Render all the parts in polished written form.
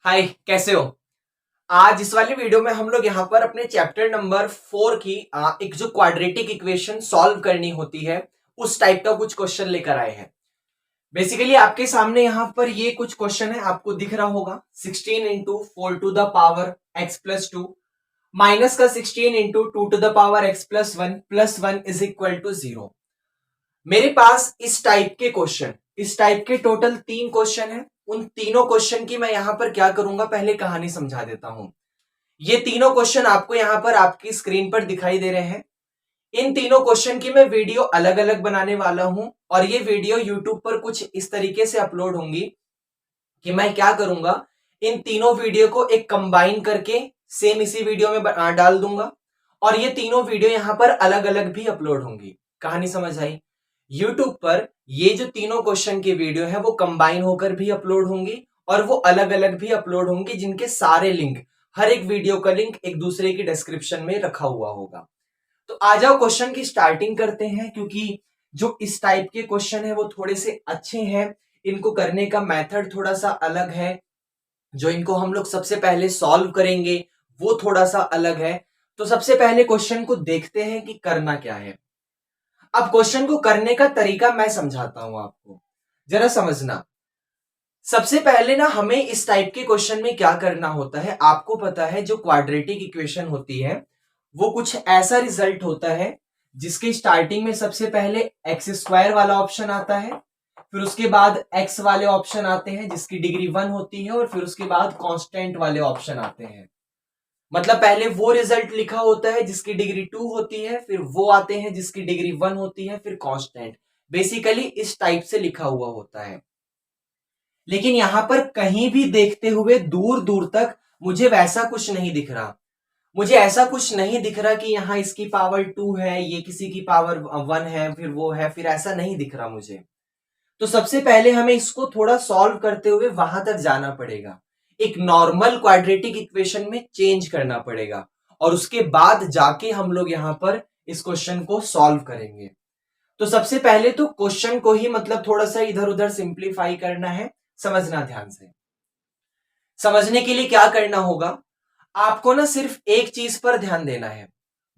हाय, कैसे हो। आज इस वाली वीडियो में हम लोग यहाँ पर अपने चैप्टर नंबर 4 की एक जो क्वाड्रेटिक इक्वेशन सॉल्व करनी होती है उस टाइप का कुछ क्वेश्चन लेकर आए हैं। बेसिकली आपके सामने यहाँ पर ये कुछ क्वेश्चन है, आपको दिख रहा होगा 16 into 4 to the power x plus two minus का 16 into 2 to the power x plus one is equal to 0। मेरे पास इस टाइप के टोटल 3 क्वेश्चन है। उन तीनों क्वेश्चन की मैं यहां पर क्या करूंगा, पहले कहानी समझा देता हूं। ये तीनों क्वेश्चन आपको यहां पर आपकी स्क्रीन पर दिखाई दे रहे हैं। इन तीनों क्वेश्चन की मैं वीडियो अलग अलग बनाने वाला हूं और ये वीडियो यूट्यूब पर कुछ इस तरीके से अपलोड होंगी कि मैं क्या करूंगा, इन तीनों वीडियो को एक कंबाइन करके सेम इसी वीडियो में डाल दूंगा और ये तीनों वीडियो यहां पर अलग अलग भी अपलोड होंगी। कहानी समझ आई। यूट्यूब पर ये जो तीनों क्वेश्चन की वीडियो है वो कंबाइन होकर भी अपलोड होंगी और वो अलग अलग भी अपलोड होंगी, जिनके सारे लिंक, हर एक वीडियो का लिंक एक दूसरे की डिस्क्रिप्शन में रखा हुआ होगा। तो आ जाओ क्वेश्चन की स्टार्टिंग करते हैं, क्योंकि जो इस टाइप के क्वेश्चन है वो थोड़े से अच्छे हैं। इनको करने का मेथड थोड़ा सा अलग है। जो इनको हम लोग सबसे पहले सॉल्व करेंगे वो थोड़ा सा अलग है। तो सबसे पहले क्वेश्चन को देखते हैं कि करना क्या है। अब क्वेश्चन को करने का तरीका मैं समझाता हूं आपको, जरा समझना। सबसे पहले ना हमें इस टाइप के क्वेश्चन में क्या करना होता है, आपको पता है जो क्वाड्रेटिक इक्वेशन होती है वो कुछ ऐसा रिजल्ट होता है जिसके स्टार्टिंग में सबसे पहले एक्स स्क्वायर वाला ऑप्शन आता है, फिर उसके बाद एक्स वाले ऑप्शन आते हैं जिसकी डिग्री 1 होती है, और फिर उसके बाद कांस्टेंट वाले ऑप्शन आते हैं। मतलब पहले वो रिजल्ट लिखा होता है जिसकी डिग्री 2 होती है, फिर वो आते हैं जिसकी डिग्री 1 होती है, फिर कांस्टेंट। बेसिकली इस टाइप से लिखा हुआ होता है। लेकिन यहां पर कहीं भी देखते हुए दूर दूर तक मुझे वैसा कुछ नहीं दिख रहा। मुझे ऐसा कुछ नहीं दिख रहा कि यहां इसकी पावर 2 है, ये किसी की पावर 1 है, फिर वो है, फिर ऐसा नहीं दिख रहा मुझे। तो सबसे पहले हमें इसको थोड़ा सॉल्व करते हुए वहां तक जाना पड़ेगा, एक नॉर्मल क्वाड्रेटिक इक्वेशन में चेंज करना पड़ेगा, और उसके बाद जाके हम लोग यहां पर इस क्वेश्चन को सॉल्व करेंगे। तो सबसे पहले तो क्वेश्चन को ही मतलब थोड़ा सा इधर उधर सिंप्लीफाई करना है। समझना ध्यान से। समझने के लिए क्या करना होगा, आपको ना सिर्फ एक चीज पर ध्यान देना है।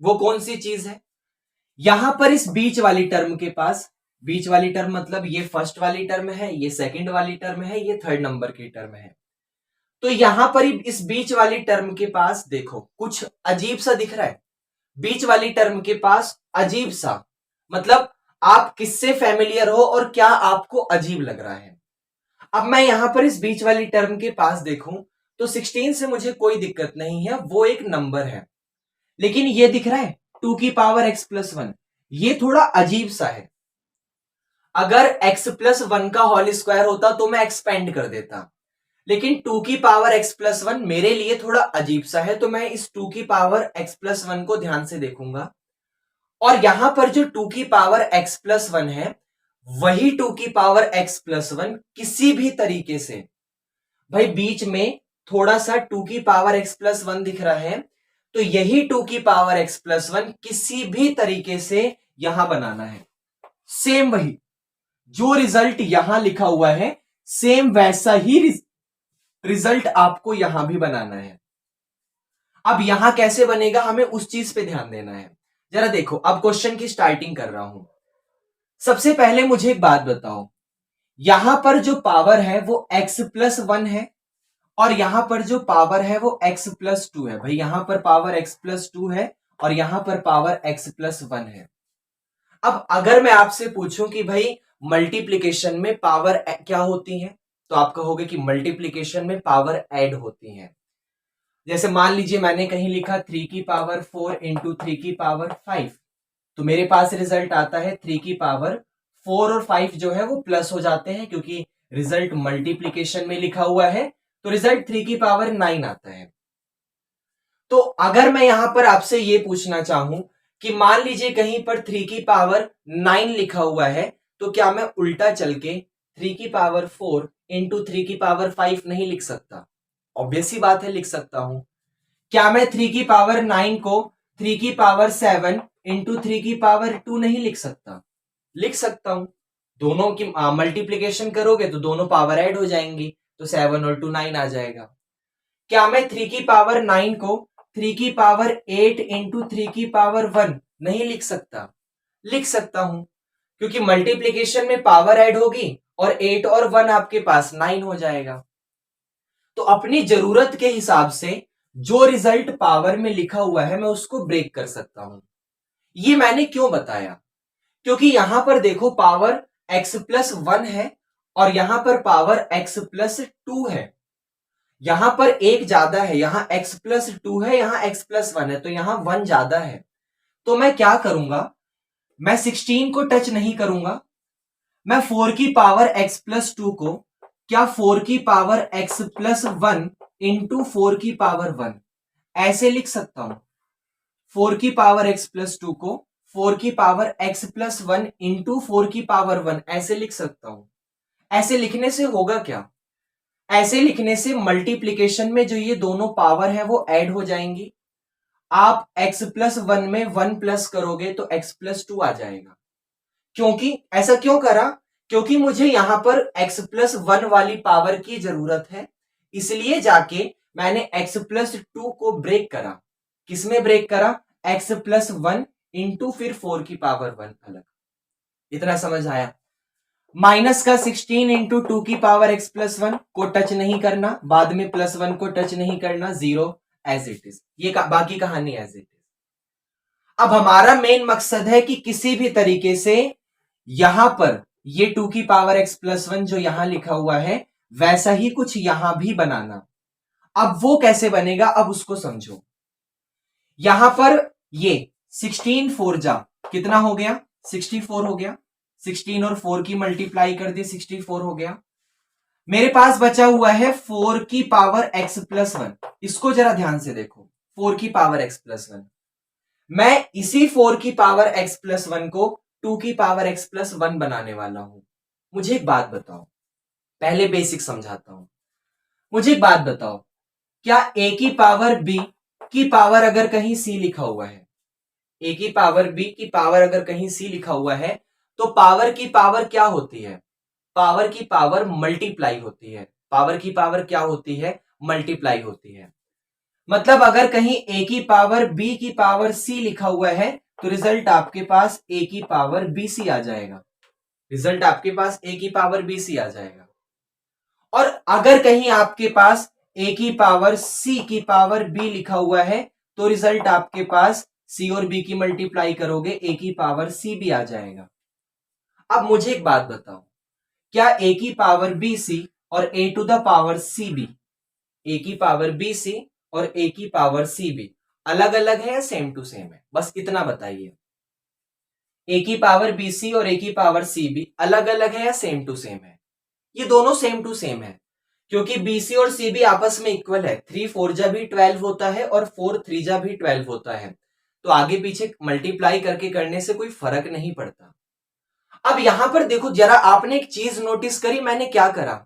वो कौन सी चीज है, यहां पर इस बीच वाली टर्म के पास, बीच वाली टर्म मतलब ये फर्स्ट वाली टर्म है, ये सेकंड वाली टर्म है, ये थर्ड नंबर की टर्म है। तो यहां पर इस बीच वाली टर्म के पास देखो कुछ अजीब सा दिख रहा है। बीच वाली टर्म के पास अजीब सा मतलब आप किससे फेमिलियर हो और क्या आपको अजीब लग रहा है। अब मैं यहां पर इस बीच वाली टर्म के पास देखूं तो 16 से मुझे कोई दिक्कत नहीं है, वो एक नंबर है। लेकिन ये दिख रहा है 2 की पावर x प्लस 1, ये थोड़ा अजीब सा है। अगर x प्लस 1 का होल स्क्वायर होता तो मैं एक्सपेंड कर देता, लेकिन 2 की पावर x प्लस 1 मेरे लिए थोड़ा अजीब सा है, तो मैं इस 2 की पावर x प्लस 1 को ध्यान से देखूंगा। और यहां पर जो 2 की पावर x प्लस 1 है, वही 2 की पावर x प्लस 1 किसी भी तरीके से, भाई बीच में थोड़ा सा 2 की पावर x प्लस 1 दिख रहा है, तो यही 2 की पावर x प्लस 1 किसी भी तरीके से यहां बनाना है। सेम वही जो रिजल्ट यहां लिखा हुआ है, सेम वैसा ही रिजल्ट आपको यहां भी बनाना है। अब यहां कैसे बनेगा, हमें उस चीज पे ध्यान देना है। जरा देखो, अब क्वेश्चन की स्टार्टिंग कर रहा हूं। सबसे पहले मुझे एक बात बताओ, यहां पर जो पावर है वो x प्लस 1 है, और यहां पर जो पावर है वो x प्लस 2 है। भाई यहां पर पावर x प्लस 2 है और यहां पर पावर x प्लस 1 है। अब अगर मैं आपसे पूछूं कि भाई मल्टीप्लीकेशन में पावर क्या होती है, तो आप कहोगे कि मल्टीप्लीकेशन में पावर ऐड होती है। जैसे मान लीजिए मैंने कहीं लिखा 3 की पावर 4 इंटू 3 की पावर 5, तो मेरे पास रिजल्ट आता है 3 की पावर 4 और 5 जो है वो प्लस हो जाते हैं, क्योंकि रिजल्ट मल्टीप्लीकेशन में लिखा हुआ है, तो रिजल्ट 3 की पावर 9 आता है। तो अगर मैं यहां पर आपसे ये पूछना चाहूं कि मान लीजिए कहीं पर 3 की पावर 9 लिखा हुआ है, तो क्या मैं उल्टा चल के 3 की पावर 4 इंटू 3 की पावर 5 नहीं लिख सकता? ऑब्वियस सी बात है, लिख सकता हूं। क्या मैं 3 की पावर 9 को 3 की पावर 7 इंटू 3 की पावर 2 नहीं लिख सकता? लिख सकता हूं। दोनों की मल्टीप्लीकेशन करोगे तो दोनों पावर ऐड हो जाएंगी, तो 7 और 2 9 आ जाएगा। क्या मैं 3 की पावर 9 को 3 की पावर 8 इंटू 3 की पावर 1 नहीं लिख सकता? लिख सकता हूं, क्योंकि मल्टीप्लीकेशन में पावर ऐड होगी और 8 और 1 आपके पास 9 हो जाएगा। तो अपनी जरूरत के हिसाब से जो रिजल्ट पावर में लिखा हुआ है मैं उसको ब्रेक कर सकता हूं। ये मैंने क्यों बताया? क्योंकि यहां पर देखो पावर x प्लस 1 है और यहां पर पावर x प्लस 2 है। यहां पर एक ज्यादा है, यहां x प्लस 2 है, यहां x प्लस 1 है, तो यहां 1 ज्यादा है। तो मैं क्या करूंगा, मैं 16 को टच नहीं करूंगा, मैं 4 की पावर x प्लस 2 को क्या 4 की पावर x प्लस 1 इंटू 4 की पावर 1 ऐसे लिख सकता हूं। 4 की पावर x प्लस 2 को 4 की पावर x प्लस 1 इंटू 4 की पावर 1 ऐसे लिख सकता हूं। ऐसे लिखने से होगा क्या? ऐसे लिखने से मल्टीप्लीकेशन में जो ये दोनों पावर है वो ऐड हो जाएंगी। आप x प्लस 1 में 1 प्लस करोगे तो x प्लस 2 आ जाएगा। क्योंकि ऐसा क्यों करा? क्योंकि मुझे यहां पर x प्लस 1 वाली पावर की जरूरत है, इसलिए जाके मैंने x प्लस 2 को ब्रेक करा। किसमें ब्रेक करा? x प्लस 1 इंटू फिर 4 की पावर 1 अलग। इतना समझ आया? माइनस का 16 इंटू 2 की पावर x प्लस 1 को टच नहीं करना, बाद में प्लस 1 को टच नहीं करना, 0 एज इट इज। ये बाकी कहानी एज इट इज। अब हमारा मेन मकसद है कि किसी भी तरीके से यहां पर ये 2 की पावर x प्लस 1 जो यहां लिखा हुआ है वैसा ही कुछ यहां भी बनाना। अब वो कैसे बनेगा, अब उसको समझो। यहां पर ये 16 4 जा कितना हो गया? 64 हो गया। 16 और 4 की मल्टीप्लाई कर दी, 64 हो गया। मेरे पास बचा हुआ है 4 की पावर x प्लस 1। इसको जरा ध्यान से देखो, 4 की पावर x प्लस 1। मैं इसी 4 की पावर x प्लस 1 को 2 की पावर x प्लस 1 बनाने वाला हूं। मुझे एक बात बताओ, पहले बेसिक समझाता हूं। मुझे एक बात बताओ, क्या a की पावर b की पावर अगर कहीं c लिखा हुआ है, a की पावर b की पावर अगर कहीं c लिखा हुआ है, तो पावर की पावर क्या होती है? पावर की पावर मल्टीप्लाई होती है। पावर की पावर क्या होती है? मल्टीप्लाई होती है। मतलब अगर कहीं a की पावर b की पावर c लिखा हुआ है तो रिजल्ट आपके पास a की पावर bc आ जाएगा। रिजल्ट आपके पास a की पावर bc आ जाएगा। और अगर कहीं आपके पास a की पावर c की पावर b लिखा हुआ है तो रिजल्ट आपके पास c और b की मल्टीप्लाई करोगे a की पावर c भी आ जाएगा। अब मुझे एक बात बताओ, क्या a की पावर bc और a to the power cb, a की पावर bc और a की पावर cb अलग अलग है या सेम टू सेम है? बस इतना बताइए। a की पावर bc और a की पावर cb अलग अलग है या सेम टू सेम है? ये दोनों सेम टू सेम है, क्योंकि bc और cb आपस में इक्वल है। 3 4 जा भी 12 होता है और 4 3 जा भी 12 होता है, तो आगे पीछे मल्टीप्लाई करके करने से कोई फर्क नहीं पड़ता। अब यहां पर देखो जरा, आपने एक चीज नोटिस करी, मैंने क्या करा?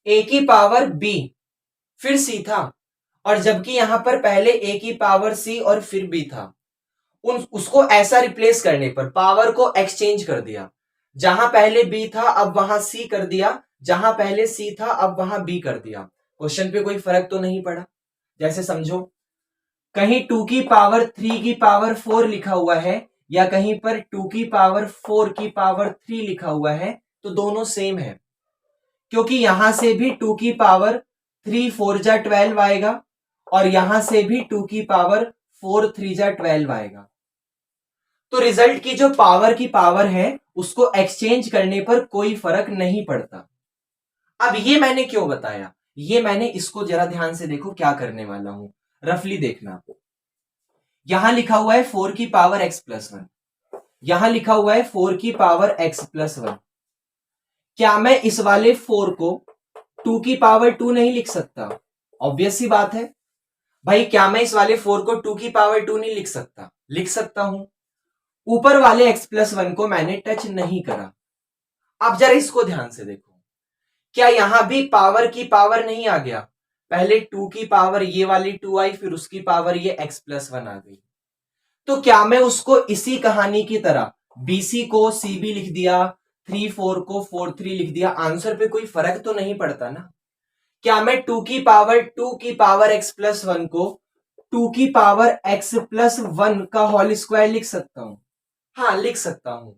a की पावर b फिर c था, और जबकि यहां पर पहले a की पावर c और फिर b था, उसको ऐसा रिप्लेस करने पर पावर को एक्सचेंज कर दिया। जहां पहले b था अब वहां c कर दिया, जहां पहले c था अब वहां b कर दिया। क्वेश्चन पे कोई फर्क तो नहीं पड़ा? जैसे समझो, कहीं 2 की पावर 3 की पावर 4 लिखा हुआ है या कहीं पर 2 की पावर 4 की पावर 3 लिखा हुआ है, तो दोनों सेम है, क्योंकि यहां से भी 2 की पावर 3 4 जा 12 आएगा और यहां से भी 2 की पावर 4 3 जा 12 आएगा। तो रिजल्ट की जो पावर की पावर है उसको एक्सचेंज करने पर कोई फर्क नहीं पड़ता। अब ये मैंने क्यों बताया? ये मैंने, इसको जरा ध्यान से देखो क्या करने वाला हूं, रफली देखना। यहां लिखा हुआ है 4 की पावर x प्लस 1, यहां लिखा हुआ है 4 की पावर x प्लस 1। क्या मैं इस वाले 4 को 2 की पावर 2 नहीं लिख सकता? ऑब्वियस सी बात है भाई, क्या मैं इस वाले 4 को 2 की पावर 2 नहीं लिख सकता? लिख सकता हूं। ऊपर वाले x प्लस 1 को मैंने टच नहीं करा। अब जरा इसको ध्यान से देखो, क्या यहां भी पावर की पावर नहीं आ गया? पहले 2 की पावर ये वाली 2 आई, फिर उसकी पावर ये x प्लस 1 आ गई। तो क्या मैं उसको इसी कहानी की तरह BC को CB लिख दिया, 3 4 को 4 3 लिख दिया, आंसर पे कोई फर्क तो नहीं पड़ता ना? क्या मैं टू की पावर एक्स प्लस वन को टू की पावर एक्स प्लस वन का होल स्क्वायर लिख सकता हूं? हाँ, लिख सकता हूं,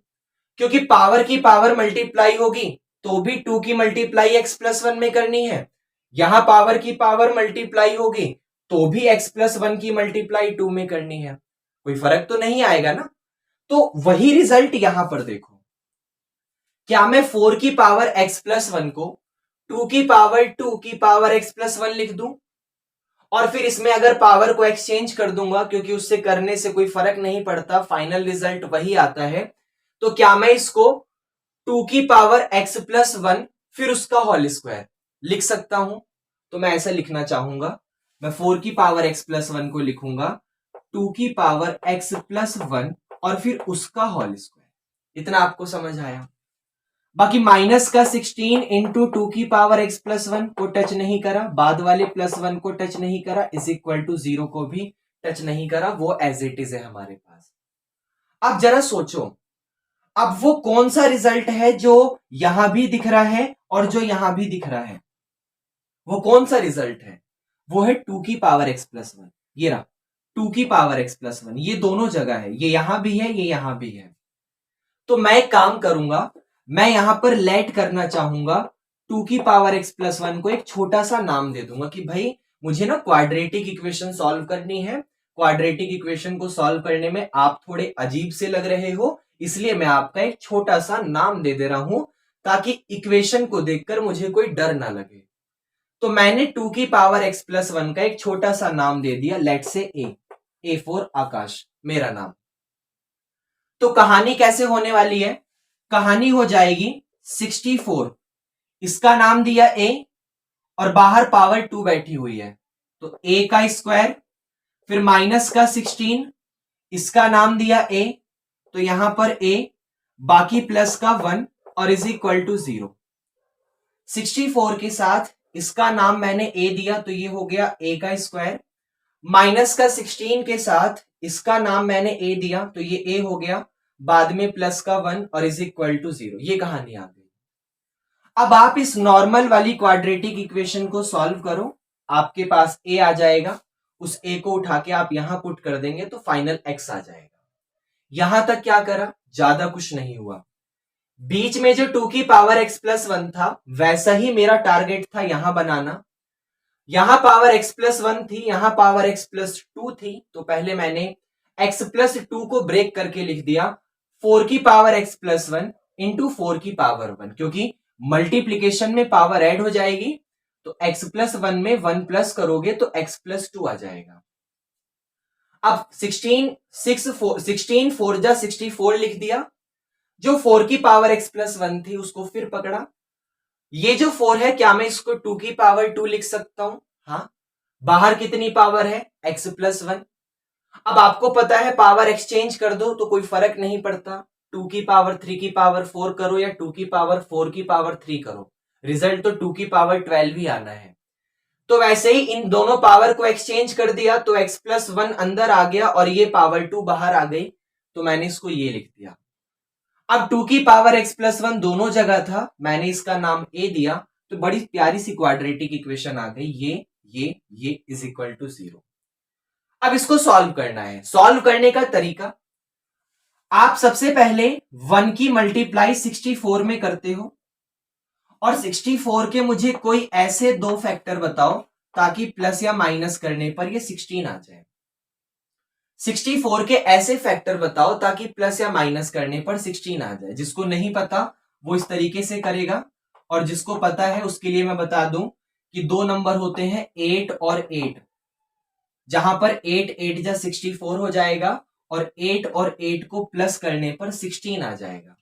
क्योंकि पावर की पावर मल्टीप्लाई होगी तो भी टू की मल्टीप्लाई एक्स प्लस वन में करनी है, यहां पावर की पावर मल्टीप्लाई होगी तो भी एक्स प्लस वन की मल्टीप्लाई टू में करनी है, कोई फर्क तो नहीं आएगा ना। तो वही रिजल्ट यहां पर देखो, क्या मैं फोर की पावर एक्स प्लस वन को टू की पावर एक्स प्लस वन लिख दूं और फिर इसमें अगर पावर को एक्सचेंज कर दूंगा, क्योंकि उससे करने से कोई फर्क नहीं पड़ता, फाइनल रिजल्ट वही आता है, तो क्या मैं इसको टू की पावर एक्स प्लस वन फिर उसका होल स्क्वायर लिख सकता हूं? तो मैं ऐसा लिखना चाहूंगा, मैं फोर की पावर एक्स प्लस वन को लिखूंगा टू की पावर एक्स प्लस वन और फिर उसका होल स्क्वायर। इतना आपको समझ आया? बाकी माइनस का 16 इंटू टू की पावर एक्स प्लस वन को टच नहीं करा, बाद वाले प्लस वन को टच नहीं करा, इज इक्वल टू जीरो को भी टच नहीं करा, वो एज इट इज है हमारे पास। अब जरा सोचो, अब वो कौन सा रिजल्ट है जो यहां भी दिख रहा है और जो यहां भी दिख रहा है? वो कौन सा रिजल्ट है? वो है टू की पावर एक्स प्लस वन। ये रहा टू की पावर एक्स प्लस वन, ये दोनों जगह है, ये यहां भी है, ये यहां भी है। तो मैं एक काम करूंगा, मैं यहां पर लेट करना चाहूंगा टू की पावर एक्स प्लस वन को एक छोटा सा नाम दे दूंगा कि भाई मुझे ना क्वाड्रेटिक इक्वेशन सॉल्व करनी है, क्वाड्रेटिक इक्वेशन को सॉल्व करने में आप थोड़े अजीब से लग रहे हो, इसलिए मैं आपका एक छोटा सा नाम दे दे रहा हूं ताकि इक्वेशन को देखकर मुझे कोई डर ना लगे। तो मैंने टू की पावर एक्स प्लस वन का एक छोटा सा नाम दे दिया, लेट से ए फॉर आकाश मेरा नाम। तो कहानी कैसे होने वाली है? कहानी हो जाएगी 64, इसका नाम दिया ए और बाहर पावर टू बैठी हुई है, तो ए का स्क्वायर, फिर माइनस का 16, इसका नाम दिया ए, तो यहां पर ए, बाकी प्लस का 1 और इज इक्वल टू 0। 64 के साथ इसका नाम मैंने ए दिया तो ये हो गया ए का स्क्वायर, माइनस का 16 के साथ इसका नाम मैंने ए दिया तो ये ए हो गया, बाद में प्लस का 1 और इज इक्वल टू 0। ये कहानी आ गई। अब आप इस नॉर्मल वाली क्वाड्रेटिक इक्वेशन को सॉल्व करो, आपके पास ए आ जाएगा, उस ए को उठा के आप यहां पुट कर देंगे तो फाइनल एक्स आ जाएगा। यहां तक क्या करा, ज्यादा कुछ नहीं हुआ। बीच में जो टू की पावर एक्स प्लस वन था वैसा ही मेरा टारगेट था यहां बनाना। यहां पावर एक्स प्लस वन थी, यहां पावर एक्स प्लस टू थी, तो पहले मैंने एक्स प्लस टू को ब्रेक करके लिख दिया फोर की power x plus one into four की पावर वन, क्योंकि मल्टीप्लीकेशन में पावर ऐड हो जाएगी, तो एक्स प्लस वन में वन प्लस करोगे तो एक्स प्लस टू आ जाएगा। अब 16 फोर जा 64 लिख दिया, जो फोर की पावर एक्स प्लस वन थी उसको फिर पकड़ा, ये जो फोर है क्या मैं इसको टू की पावर टू लिख सकता हूं? हाँ, बाहर कितनी पावर है, एक्स प्लस वन। अब आपको पता है पावर एक्सचेंज कर दो तो कोई फर्क नहीं पड़ता, टू की पावर थ्री की पावर फोर करो या टू की पावर फोर की पावर थ्री करो, रिजल्ट तो टू की पावर 12 ही आना है। तो वैसे ही इन दोनों पावर को एक्सचेंज कर दिया तो एक्स प्लस वन अंदर आ गया और ये पावर टू बाहर आ गई, तो मैंने इसको ये लिख दिया। अब टू की पावर एक्स प्लस वन दोनों जगह था, मैंने इसका नाम ए दिया, तो बड़ी प्यारी सी क्वाड्रेटिक इक्वेशन आ गई, ये इज इक्वल टू 0। अब इसको सॉल्व करना है। सॉल्व करने का तरीका, आप सबसे पहले 1 की मल्टीप्लाई 64 में करते हो और 64 के मुझे कोई ऐसे दो फैक्टर बताओ ताकि प्लस या माइनस करने पर ये 16 आ जाए। 64 के ऐसे फैक्टर बताओ ताकि प्लस या माइनस करने पर 16 आ जाए। जिसको नहीं पता वो इस तरीके से करेगा, और जिसको पता है उसके लिए मैं बता दूं कि दो नंबर होते हैं 8 और 8, जहां पर 8 जा 64 हो जाएगा और 8 और 8 को प्लस करने पर 16 आ जाएगा।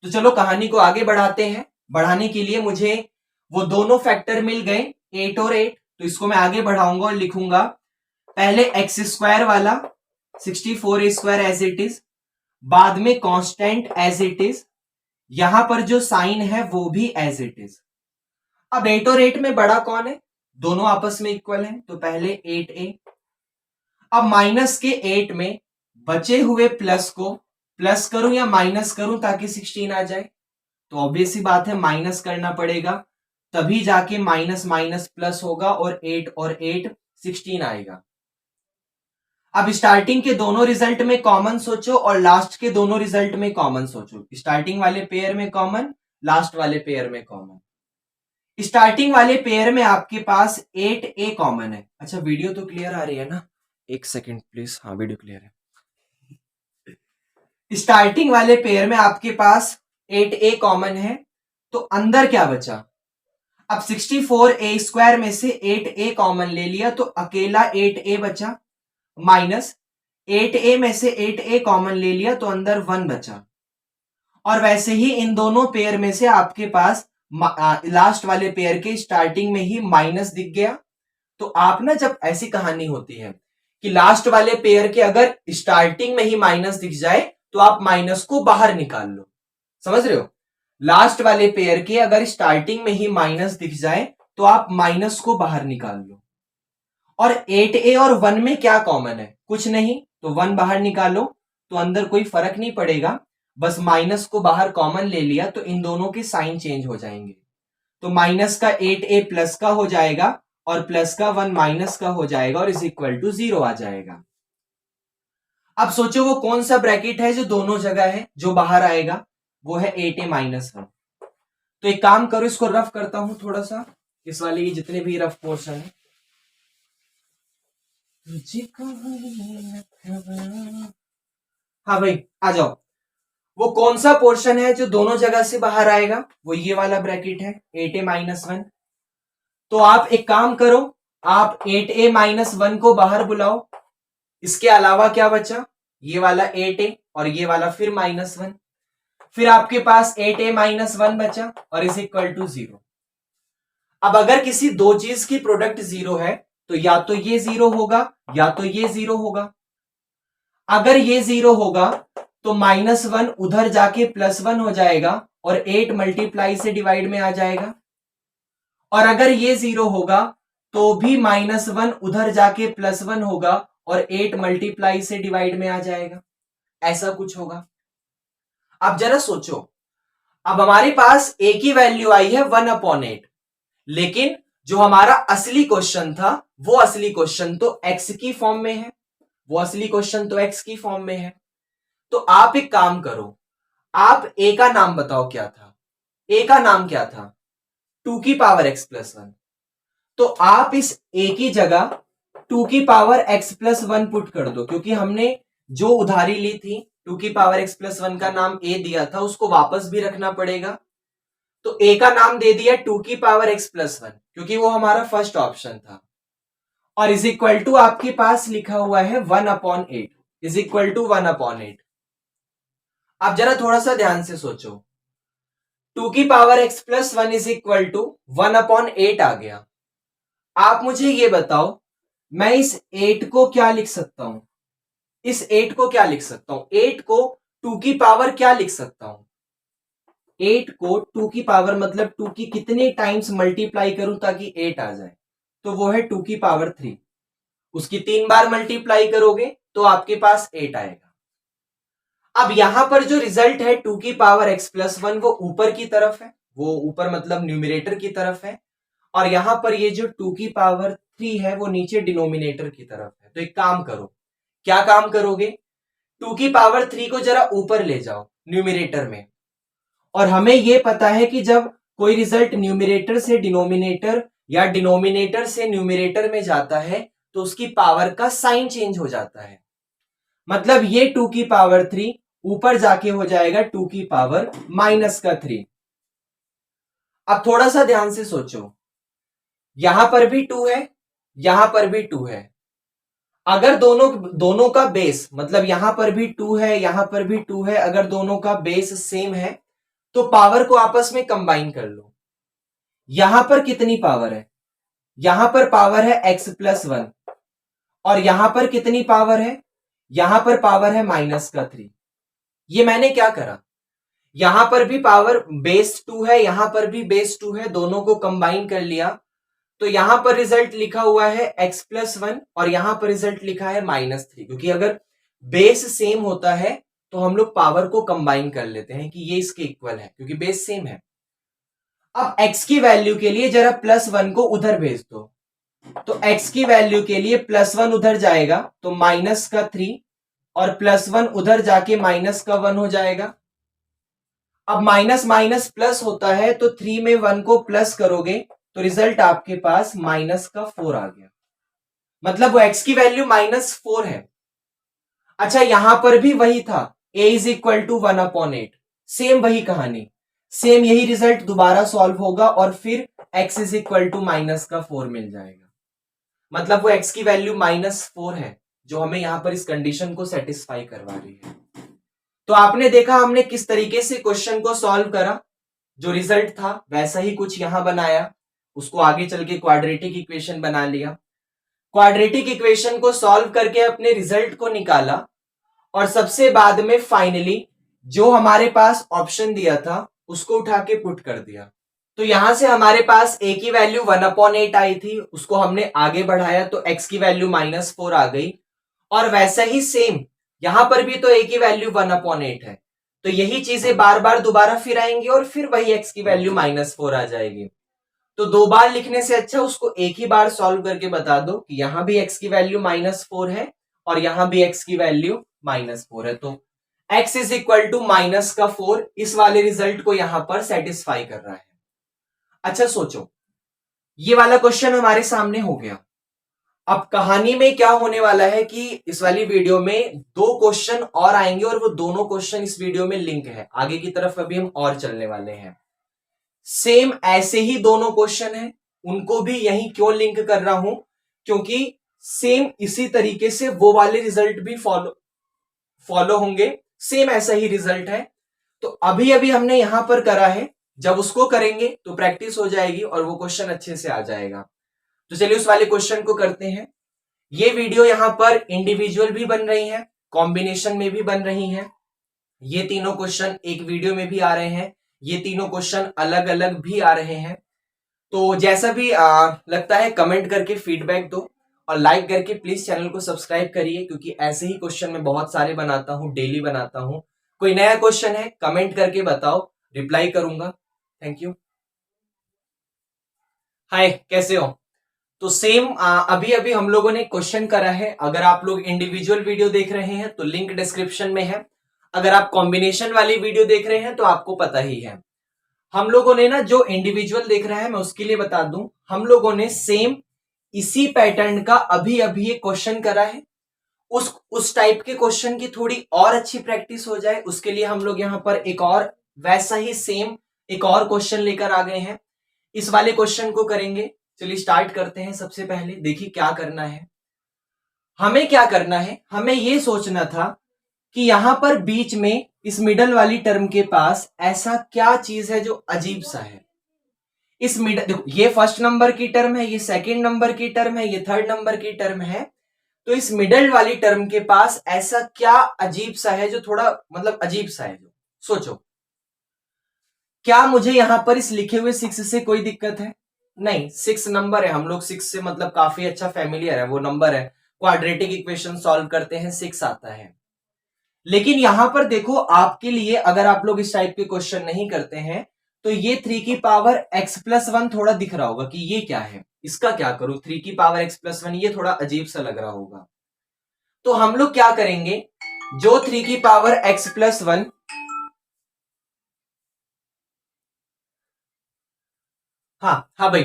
तो चलो कहानी को आगे बढ़ाते हैं। बढ़ाने के लिए मुझे वो दोनों फैक्टर मिल गए 8 और 8, तो इसको मैं आगे बढ़ाऊंगा और लिखूंगा पहले एक्स स्क्वायर वाला 64 स्क्वायर एज इट इज, बाद में कांस्टेंट एज इट इज, यहां पर जो साइन है वो भी एज इट इज। अब 8 और 8 में बड़ा कौन है, दोनों आपस में इक्वल हैं, तो पहले 8a। अब माइनस के 8 में बचे हुए प्लस को प्लस करूं या माइनस करूं ताकि 16 आ जाए, तो ऑब्वियस सी बात है माइनस करना पड़ेगा, तभी जाके माइनस माइनस प्लस होगा और 8 और 8 16 आएगा। अब स्टार्टिंग के दोनों रिजल्ट में कॉमन सोचो और लास्ट के दोनों रिजल्ट में कॉमन सोचो। स्टार्टिंग वाले पेयर में कॉमन, लास्ट वाले पेयर में कॉमन। स्टार्टिंग वाले पेयर में आपके पास 8a कॉमन है। अच्छा वीडियो तो क्लियर आ रही है ना? एक सेकंड प्लीज। हाँ वीडियो क्लियर है। स्टार्टिंग वाले पेयर में आपके पास 8a कॉमन है, तो अंदर क्या बचा? अब 64a स्क्वायर में से 8a कॉमन ले लिया तो अकेला 8a बचा, माइनस 8a में से 8a कॉमन ले लिया तो अंदर 1 बचा। और वैसे ही इन दोनों पेयर में से आपके पास लास्ट वाले पेयर के स्टार्टिंग में ही माइनस दिख गया। तो आप ना, जब ऐसी कहानी होती है कि लास्ट वाले पेयर के अगर स्टार्टिंग में ही माइनस दिख जाए तो आप माइनस को बाहर निकाल लो। समझ रहे हो? लास्ट वाले पेयर के अगर स्टार्टिंग में ही माइनस दिख जाए तो आप माइनस को बाहर निकाल लो। और 8a और 1 में क्या कॉमन है? कुछ नहीं, तो 1 बाहर निकालो तो अंदर कोई फर्क नहीं पड़ेगा, बस माइनस को बाहर कॉमन ले लिया तो इन दोनों के साइन चेंज हो जाएंगे। तो माइनस का 8a प्लस का हो जाएगा और प्लस का 1 माइनस का हो जाएगा और इज इक्वल टू 0 आ जाएगा। अब सोचो वो कौन सा ब्रैकेट है जो दोनों जगह है, जो बाहर आएगा? वो है 8a माइनस 1। तो एक काम करो, इसको रफ करता हूं थोड़ा सा, इस वाले के जितने भी रफ पोर्शन है। हाँ भाई आ जाओ। वो कौन सा पोर्शन है जो दोनों जगह से बाहर आएगा? वो ये वाला ब्रैकेट है 8a माइनस 1। तो आप एक काम करो, आप 8a माइनस 1 को बाहर बुलाओ। इसके अलावा क्या बचा? ये वाला 8a और ये वाला फिर माइनस 1। फिर आपके पास 8a माइनस 1 बचा और इज इक्वल टू 0। अब अगर किसी दो चीज की प्रोडक्ट 0 है तो या तो ये 0 होगा या तो ये 0 होगा। अगर ये 0 होगा तो माइनस 1 उधर जाके प्लस 1 हो जाएगा और 8 मल्टीप्लाई से डिवाइड में आ जाएगा। और अगर ये 0 होगा तो भी माइनस 1 उधर जाके प्लस 1 होगा और 8 मल्टीप्लाई से डिवाइड में आ जाएगा। ऐसा कुछ होगा। अब जरा सोचो, अब हमारे पास a की वैल्यू आई है 1/8, लेकिन जो हमारा असली क्वेश्चन था वो असली क्वेश्चन तो x की फॉर्म में है। वो असली क्वेश्चन तो x की फॉर्म में है। तो आप एक काम करो, आप a का नाम बताओ क्या था? a का नाम क्या था? 2 की पावर x प्लस 1। तो आप इस a की जगह 2 की पावर x प्लस 1 पुट कर दो, क्योंकि हमने जो उधारी ली थी 2 की पावर x प्लस 1 का नाम a दिया था, उसको वापस भी रखना पड़ेगा। तो a का नाम दे दिया 2 की पावर x प्लस 1, क्योंकि वो हमारा फर्स्ट ऑप्शन था। और इज इक्वल टू आपके पास लिखा हुआ है 1/8, इज इक्वल टू 1/8। अब जरा थोड़ा सा ध्यान से सोचो, 2 की power x plus 1 is equal to 1/8 आ गया। आप मुझे ये बताओ, मैं इस 8 को क्या लिख सकता हूं? इस 8 को क्या लिख सकता हूं? 8 को 2 की पावर क्या लिख सकता हूं? 8 को 2 की पावर मतलब 2 की कितने टाइम्स मल्टीप्लाई करूं ताकि 8 आ जाए? तो वो है 2 की पावर 3। उसकी 3 बार मल्टीप्लाई करोगे तो आपके पास 8 आएगा। अब यहां पर जो रिजल्ट है 2 की पावर x प्लस 1 वो ऊपर की तरफ है, वो ऊपर मतलब न्यूमिनेटर की तरफ है। और यहां पर ये जो 2 की पावर 3 है वो नीचे डिनोमिनेटर की तरफ है। तो एक काम करो, क्या काम करोगे? 2 की पावर 3 को जरा ऊपर ले जाओ न्यूमिनेटर में। और हमें यह पता है कि जब कोई रिजल्ट न्यूमिनेटर से डिनोमिनेटर या डिनोमिनेटर से न्यूमिनेटर में जाता है तो उसकी पावर का साइन चेंज हो जाता है। मतलब ये 2 की पावर 3 ऊपर जाके हो जाएगा 2 की पावर माइनस का 3। अब थोड़ा सा ध्यान से सोचो, यहां पर भी 2 है, यहां पर भी 2 है। अगर दोनों दोनों का बेस मतलब यहां पर भी 2 है, यहां पर भी 2 है, अगर दोनों का बेस सेम है तो पावर को आपस में कंबाइन कर लो। यहां पर कितनी पावर है? यहां पर पावर है x प्लस 1 और यहां पर कितनी पावर है? यहां पर पावर है माइनस का 3। ये मैंने क्या करा, यहां पर भी पावर बेस 2 है, यहां पर भी बेस 2 है, दोनों को कंबाइन कर लिया। तो यहां पर रिजल्ट लिखा हुआ है x प्लस 1 और यहां पर रिजल्ट लिखा है -3, क्योंकि अगर बेस सेम होता है तो हम लोग पावर को कंबाइन कर लेते हैं कि ये इसके इक्वल है, क्योंकि बेस सेम है। अब x की वैल्यू के लिए जरा +1 को उधर भेज दो, तो x की वैल्यू के लिए +1 उधर जाएगा तो -3 और +1 उधर जाके -1 हो जाएगा। अब माइनस माइनस प्लस होता है तो 3 में 1 को प्लस करोगे तो रिजल्ट आपके पास -4 आ गया, मतलब वो x की वैल्यू -4 है। अच्छा यहां पर भी वही था, a is equal to 1/8, same वही कहानी, सेम यही रिजल्ट दोबारा सॉल्व होगा और फिर x इज इक्वल टू -4 मिल जाएगा, मतलब वो x की वैल्यू -4 है जो हमें यहां पर इस कंडीशन को सेटिस्फाई करवा रही है। तो आपने देखा हमने किस तरीके से क्वेश्चन को सॉल्व करा, जो रिजल्ट था वैसा ही कुछ यहां बनाया, उसको आगे चल के क्वाड्रेटिक इक्वेशन बना लिया, क्वाड्रेटिक इक्वेशन को सॉल्व करके अपने रिजल्ट को निकाला और सबसे बाद में फाइनली जो हमारे पास ऑप्शन दिया था उसको उठा के पुट कर दिया। तो यहां से हमारे पास a की वैल्यू 1/8 आई थी, उसको हमने आगे बढ़ाया तो x की वैल्यू -4 आ गई, और वैसा ही सेम यहां पर भी तो a की वैल्यू 1/8 है, तो यही चीजें बार बार दोबारा फिर आएंगी और फिर वही x की वैल्यू -4 आ जाएगी। तो दो बार लिखने से अच्छा उसको एक ही बार सॉल्व करके बता दो कि यहां भी x की वैल्यू -4 है और यहां भी x की वैल्यू -4 है, तो x इज इक्वल टू -4 इस वाले रिजल्ट को यहां पर सेटिस्फाई कर रहा है। अच्छा सोचो, ये वाला क्वेश्चन हमारे सामने हो गया। अब कहानी में क्या होने वाला है कि इस वाली वीडियो में दो क्वेश्चन और आएंगे और वो दोनों क्वेश्चन इस वीडियो में लिंक है, आगे की तरफ अभी हम और चलने वाले हैं। सेम ऐसे ही दोनों क्वेश्चन है, उनको भी यही क्यों लिंक कर रहा हूं, क्योंकि सेम इसी तरीके से वो वाले रिजल्ट भी फॉलो होंगे, सेम ऐसा ही रिजल्ट है। तो अभी अभी हमने यहां पर करा है, जब उसको करेंगे तो प्रैक्टिस हो जाएगी और वो क्वेश्चन अच्छे से आ जाएगा। तो चलिए उस वाले क्वेश्चन को करते हैं। ये वीडियो यहां पर इंडिविजुअल भी बन रही है, कॉम्बिनेशन में भी बन रही है, ये तीनों क्वेश्चन एक वीडियो में भी आ रहे हैं, ये तीनों क्वेश्चन अलग अलग भी आ रहे हैं। तो जैसा भी लगता है कमेंट करके फीडबैक दो और लाइक करके प्लीज चैनल को सब्सक्राइब करिए, क्योंकि ऐसे ही क्वेश्चन मैं बहुत सारे बनाता हूं, डेली बनाता हूं। कोई नया क्वेश्चन है कमेंट करके बताओ, रिप्लाई करूंगा। Thank you. हाय, कैसे हो? तो सेम अभी अभी हम लोगों ने क्वेश्चन करा है। अगर आप लोग इंडिविजुअल वीडियो देख रहे हैं तो लिंक डिस्क्रिप्शन में है, अगर आप कॉम्बिनेशन वाली वीडियो देख रहे हैं तो आपको पता ही है। हम लोगों ने ना, जो इंडिविजुअल देख रहा है मैं उसके लिए बता दूं, हम लोगों ने सेम इसी पैटर्न का अभी अभी एक क्वेश्चन करा है। उस टाइप के क्वेश्चन की थोड़ी और अच्छी प्रैक्टिस हो जाए उसके लिए हम लोग यहां पर एक और वैसा ही सेम एक और क्वेश्चन लेकर आ गए हैं। इस वाले क्वेश्चन को करेंगे। चलिए स्टार्ट करते हैं। सबसे पहले देखिए क्या करना है, हमें क्या करना है, हमें यह सोचना था कि यहां पर बीच में इस मिडल वाली टर्म के पास ऐसा क्या चीज है जो अजीब सा है। इस मिडल, देखो ये फर्स्ट नंबर की टर्म है, ये सेकंड नंबर की टर्म है, ये थर्ड नंबर की टर्म है, तो इस मिडल वाली टर्म के पास ऐसा क्या अजीब सा है जो थोड़ा मतलब अजीब सा है। जो सोचो, क्या मुझे यहां पर इस लिखे हुए 6 से कोई दिक्कत है? नहीं, 6 नंबर है, हम लोग 6 से मतलब काफी अच्छा फैमिलियर है, वो नंबर है, क्वाड्रेटिक इक्वेशन सॉल्व करते हैं 6 आता है। लेकिन यहां पर देखो, आपके लिए अगर आप लोग इस टाइप के क्वेश्चन नहीं करते हैं तो ये 3 की पावर x+1 थोड़ा दिख रहा होगा कि ये क्या है, इसका क्या करूं, 3 की पावर x+1, ये थोड़ा अजीब सा लग रहा होगा। तो हम लोग क्या करेंगे, जो 3 की पावर x+1, हाँ भाई,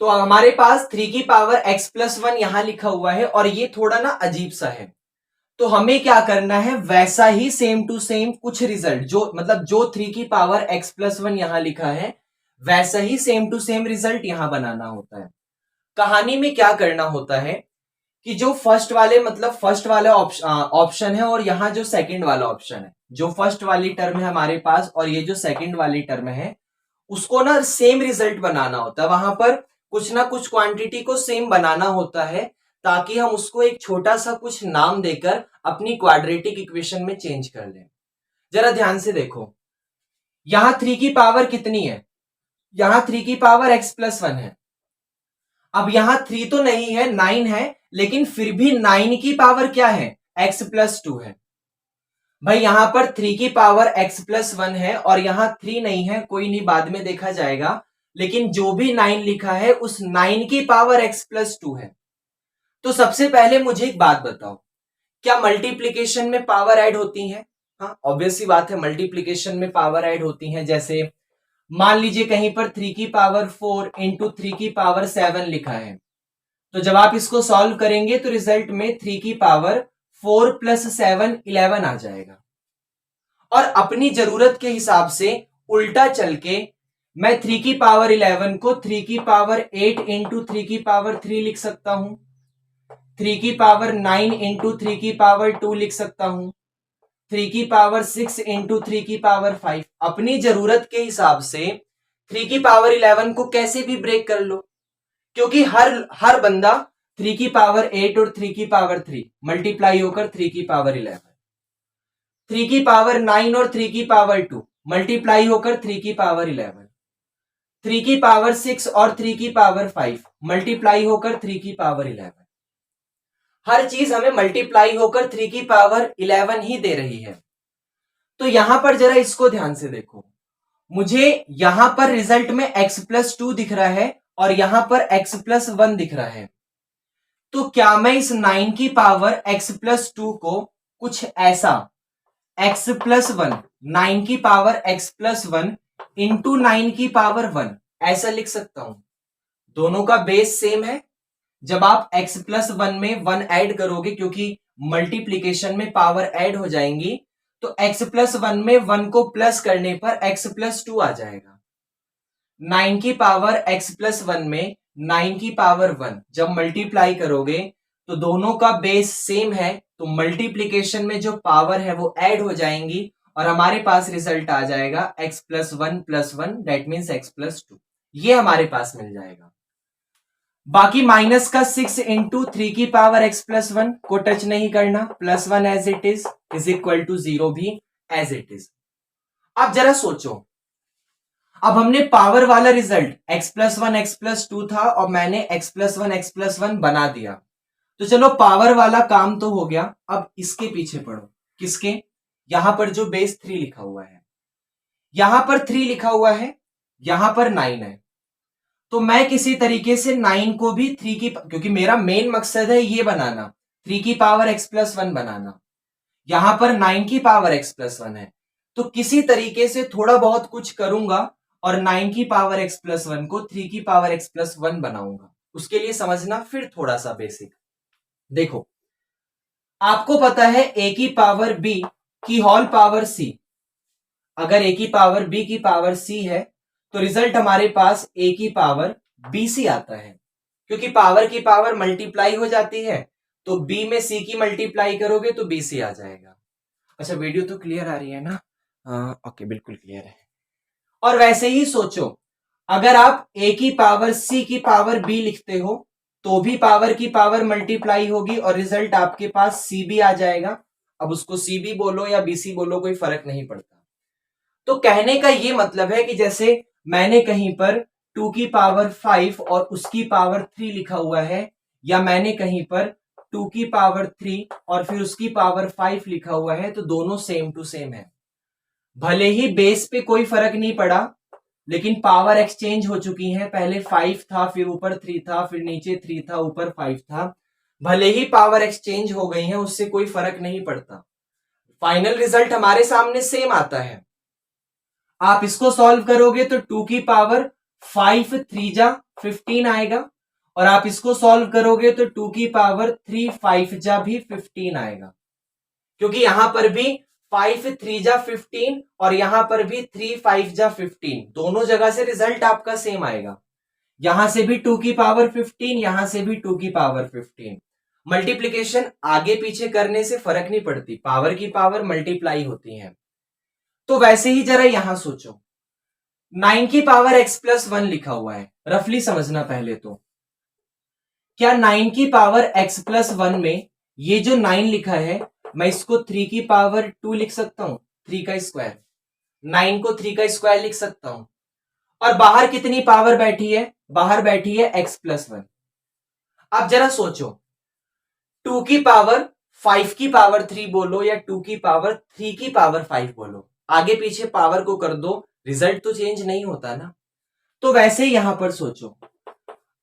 तो हमारे पास 3 की पावर x+1 यहां लिखा हुआ है और ये थोड़ा ना अजीब सा है। तो हमें क्या करना है, वैसा ही सेम टू सेम कुछ रिजल्ट, जो मतलब जो 3 की पावर x+1 यहां लिखा है वैसा ही सेम टू सेम रिजल्ट यहां बनाना होता है। कहानी में क्या करना होता है कि जो फर्स्ट वाले मतलब फर्स्ट वाला ऑप्शन है और यहां जो सेकंड वाला ऑप्शन है, जो फर्स्ट वाली टर्म है हमारे पास और ये जो सेकंड वाली टर्म है, उसको ना सेम रिजल्ट बनाना होता है। वहां पर कुछ ना कुछ क्वांटिटी को सेम बनाना होता है ताकि हम उसको एक छोटा सा कुछ नाम देकर अपनी क्वाड्रेटिक इक्वेशन में चेंज कर लें। जरा ध्यान से देखो, यहां 3 की पावर कितनी है, यहां 3 की पावर x+1 है। अब यहां 3 तो नहीं है, 9 है, लेकिन फिर भी 9 की पावर क्या है, x+2 है। भाई यहां पर 3 की पावर x+1 है और यहां 3 नहीं है, कोई नहीं, बाद में देखा जाएगा। लेकिन जो भी 9 लिखा है उस 9 की पावर x प्लस 2 है। तो सबसे पहले मुझे एक बात बताओ, क्या मल्टीप्लीकेशन में पावर ऐड होती है? हाँ, ऑब्वियस सी बात है, मल्टीप्लीकेशन में पावर ऐड होती है। जैसे मान लीजिए कहीं पर 3 की पावर 4 इंटू 3 की पावर 7 लिखा है, तो जब आप इसको सॉल्व करेंगे तो रिजल्ट में 3 की पावर 4 प्लस 7 11 आ जाएगा। और अपनी जरूरत के हिसाब से उल्टा चल के मैं 3 की पावर 11 को 3 की पावर 8 इंटू 3 की पावर 3 लिख सकता हूं, 3 की पावर 9 इंटू 3 की पावर 2 लिख सकता हूं, 3 की पावर 6 इंटू 3 की पावर 5। अपनी जरूरत के हिसाब से 3 की पावर 11 को कैसे भी ब्रेक कर लो, क्योंकि हर बंदा 3 की पावर 8 और 3 की पावर 3 मल्टीप्लाई होकर 3 की पावर 11, 3 की पावर 9 और 3 की पावर 2 मल्टीप्लाई होकर 3 की पावर 11, 3 की पावर 6 और 3 की पावर 5 मल्टीप्लाई होकर 3 की पावर 11। हर चीज हमें मल्टीप्लाई होकर 3 की पावर 11 ही दे रही है। तो यहां पर जरा इसको ध्यान से देखो, मुझे यहां पर रिजल्ट में x प्लस 2 दिख रहा है और यहां पर x प्लस 1 दिख रहा है। तो क्या मैं इस 9 की पावर x प्लस 2 को कुछ ऐसा x प्लस 1, 9 की पावर x प्लस 1 इंटू 9 की पावर 1 ऐसा लिख सकता हूं? दोनों का बेस सेम है। जब आप x प्लस 1 में 1 ऐड करोगे, क्योंकि मल्टीप्लीकेशन में पावर ऐड हो जाएंगी, तो x प्लस 1 में 1 को प्लस करने पर x प्लस 2 आ जाएगा। 9 की पावर x प्लस 1 में 9 की पावर 1 जब मल्टीप्लाई करोगे तो दोनों का बेस सेम है, तो मल्टीप्लीकेशन में जो पावर है वो ऐड हो जाएंगी और हमारे पास रिजल्ट आ जाएगा x plus 1 plus 1 that means x plus 2, ये हमारे पास मिल जाएगा। बाकी माइनस का 6 इंटू 3 की पावर x प्लस 1 को टच नहीं करना, plus 1 as it is equal to 0 भी एज इट इज। अब जरा सोचो, अब हमने पावर वाला result x plus 1 x plus 2 था और मैंने x प्लस 1 x प्लस 1 बना दिया, तो चलो पावर वाला काम तो हो गया। अब इसके पीछे पढ़ो, किसके? यहां पर जो बेस 3 लिखा हुआ है, यहां पर 3 लिखा हुआ है, यहां पर 9 है, तो मैं किसी तरीके से 9 को भी 3 की, क्योंकि मेरा मेन मकसद है ये बनाना, 3 की पावर x प्लस 1 बनाना, यहां पर 9 की पावर x प्लस 1 है, तो किसी तरीके से थोड़ा बहुत कुछ करूंगा और 9 की पावर x प्लस 1 को 3 की पावर x प्लस 1 बनाऊंगा। उसके लिए समझना फिर थोड़ा सा बेसिक देखो, आपको पता है a की पावर b की होल पावर c, अगर a की पावर b की पावर c है तो रिजल्ट हमारे पास a की पावर bc आता है, क्योंकि पावर की पावर मल्टीप्लाई हो जाती है, तो b में c की मल्टीप्लाई करोगे तो bc आ जाएगा। अच्छा, वीडियो तो क्लियर आ रही है ना? ओके, बिल्कुल क्लियर है। और वैसे ही सोचो, अगर आप a की पावर c की पावर b लिखते हो तो भी पावर की पावर मल्टीप्लाई होगी और रिजल्ट आपके पास cb आ जाएगा। अब उसको cb बोलो या bc बोलो, कोई फर्क नहीं पड़ता। तो कहने का ये मतलब है कि जैसे मैंने कहीं पर 2 की पावर 5 और उसकी पावर 3 लिखा हुआ है, या मैंने कहीं पर 2 की पावर 3 और फिर उसकी पावर 5 लिखा हुआ है, तो दोनों सेम टू सेम है। भले ही बेस पे कोई फर्क नहीं पड़ा, लेकिन पावर एक्सचेंज हो चुकी है, पहले 5 था, फिर ऊपर 3 था, फिर नीचे 3 था, ऊपर 5 था। भले ही पावर एक्सचेंज हो गई है, उससे कोई फर्क नहीं पड़ता, फाइनल रिजल्ट हमारे सामने सेम आता है। आप इसको सॉल्व करोगे तो 2 की पावर 5 3 जा 15 आएगा, और आप इसको सॉल्व करोगे तो 2 की पावर 3 5 जा भी 15 आएगा, क्योंकि यहां पर भी 5 3 जा 15 और यहां पर भी 3 5 जा 15, दोनों जगह से रिजल्ट आपका सेम आएगा। यहां से भी 2 की पावर 15, यहां से भी 2 की पावर 15। मल्टीप्लीकेशन आगे पीछे करने से फर्क नहीं पड़ती, पावर की पावर मल्टीप्लाई होती है। तो वैसे ही जरा यहां सोचो, 9 की पावर x प्लस 1 लिखा हुआ है, रफली समझना पहले तो। क्या 9 की पावर x प्लस 1 में ये जो 9 लिखा है, मैं इसको 3 की पावर 2 लिख सकता हूं, 3 का स्क्वायर, 9 को 3 का स्क्वायर लिख सकता हूं। और बाहर कितनी पावर बैठी है? बाहर बैठी है x प्लस 1। अब जरा सोचो, 2 की पावर 5 की पावर 3 बोलो या 2 की पावर 3 की पावर 5 बोलो, आगे पीछे पावर को कर दो, रिजल्ट तो चेंज नहीं होता ना। तो वैसे ही यहां पर सोचो,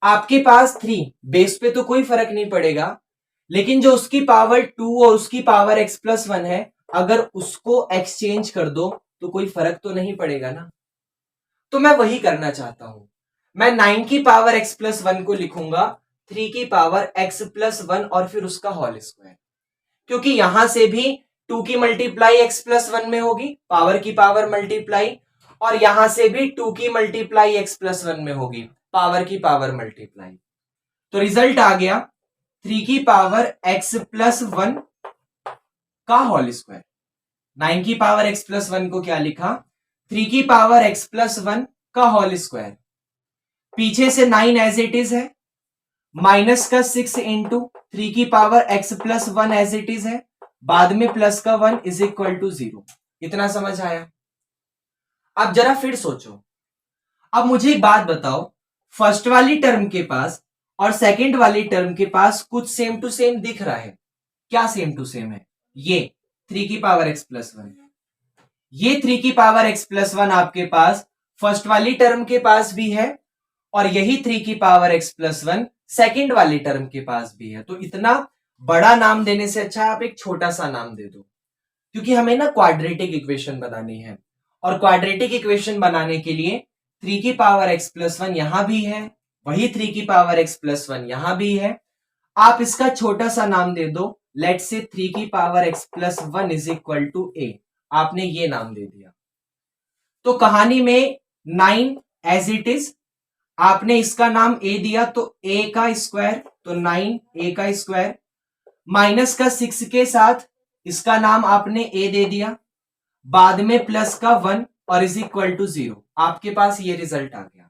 आपके पास 3 बेस पे तो कोई फर्क नहीं पड़ेगा, लेकिन जो उसकी पावर 2 और उसकी पावर x+1 है, अगर उसको एक्सचेंज कर दो तो कोई फर्क तो नहीं पड़ेगा ना। तो मैं वही करना चाहता हूं, मैं 9 की पावर x+1 को लिखूंगा 3 की पावर x+1 और फिर उसका होल स्क्वायर, क्योंकि यहां से भी 2 की मल्टीप्लाई x+1 में होगी, पावर की पावर मल्टीप्लाई, और यहां से भी 2 की मल्टीप्लाई x+1 में होगी, पावर की पावर मल्टीप्लाई। तो रिजल्ट आ गया 3 की पावर x+1 का होल स्क्वायर। 9 की पावर x+1 को क्या लिखा, 3 की पावर x+1 का होल स्क्वायर। पीछे से 9 एज इट इज है, माइनस का 6 इंटू 3 की power x+1 as it is है, बाद में प्लस का 1 इज इक्वल टू 0। इतना समझ आया? अब जरा फिर सोचो, अब मुझे एक बात बताओ, फर्स्ट वाली टर्म के पास और सेकंड वाली टर्म के पास कुछ सेम टू सेम दिख रहा है। क्या सेम टू सेम है? ये 3 की पावर x+1, ये 3 की पावर x+1 आपके पास फर्स्ट वाली टर्म के पास भी है, और यही 3 की पावर x+1 सेकंड वाली टर्म के पास भी है। तो इतना बड़ा नाम देने से अच्छा आप एक छोटा सा नाम दे दो, क्योंकि हमें ना क्वाड्रेटिक इक्वेशन बनानी है, और क्वाड्रेटिक इक्वेशन बनाने के लिए 3 की पावर x+1 यहां भी है, वही 3 की पावर x+1 यहां भी है। आप इसका छोटा सा नाम दे दो, लेट से 3 की power x+1 is equal to a। आपने ये नाम दे दिया, तो कहानी में 9 एज इट इज, आपने इसका नाम a दिया तो a का स्क्वायर, तो 9 a का स्क्वायर, माइनस का 6 के साथ इसका नाम आपने a दे दिया, बाद में प्लस का 1 और इज इक्वल टू 0। आपके पास ये रिजल्ट आ गया।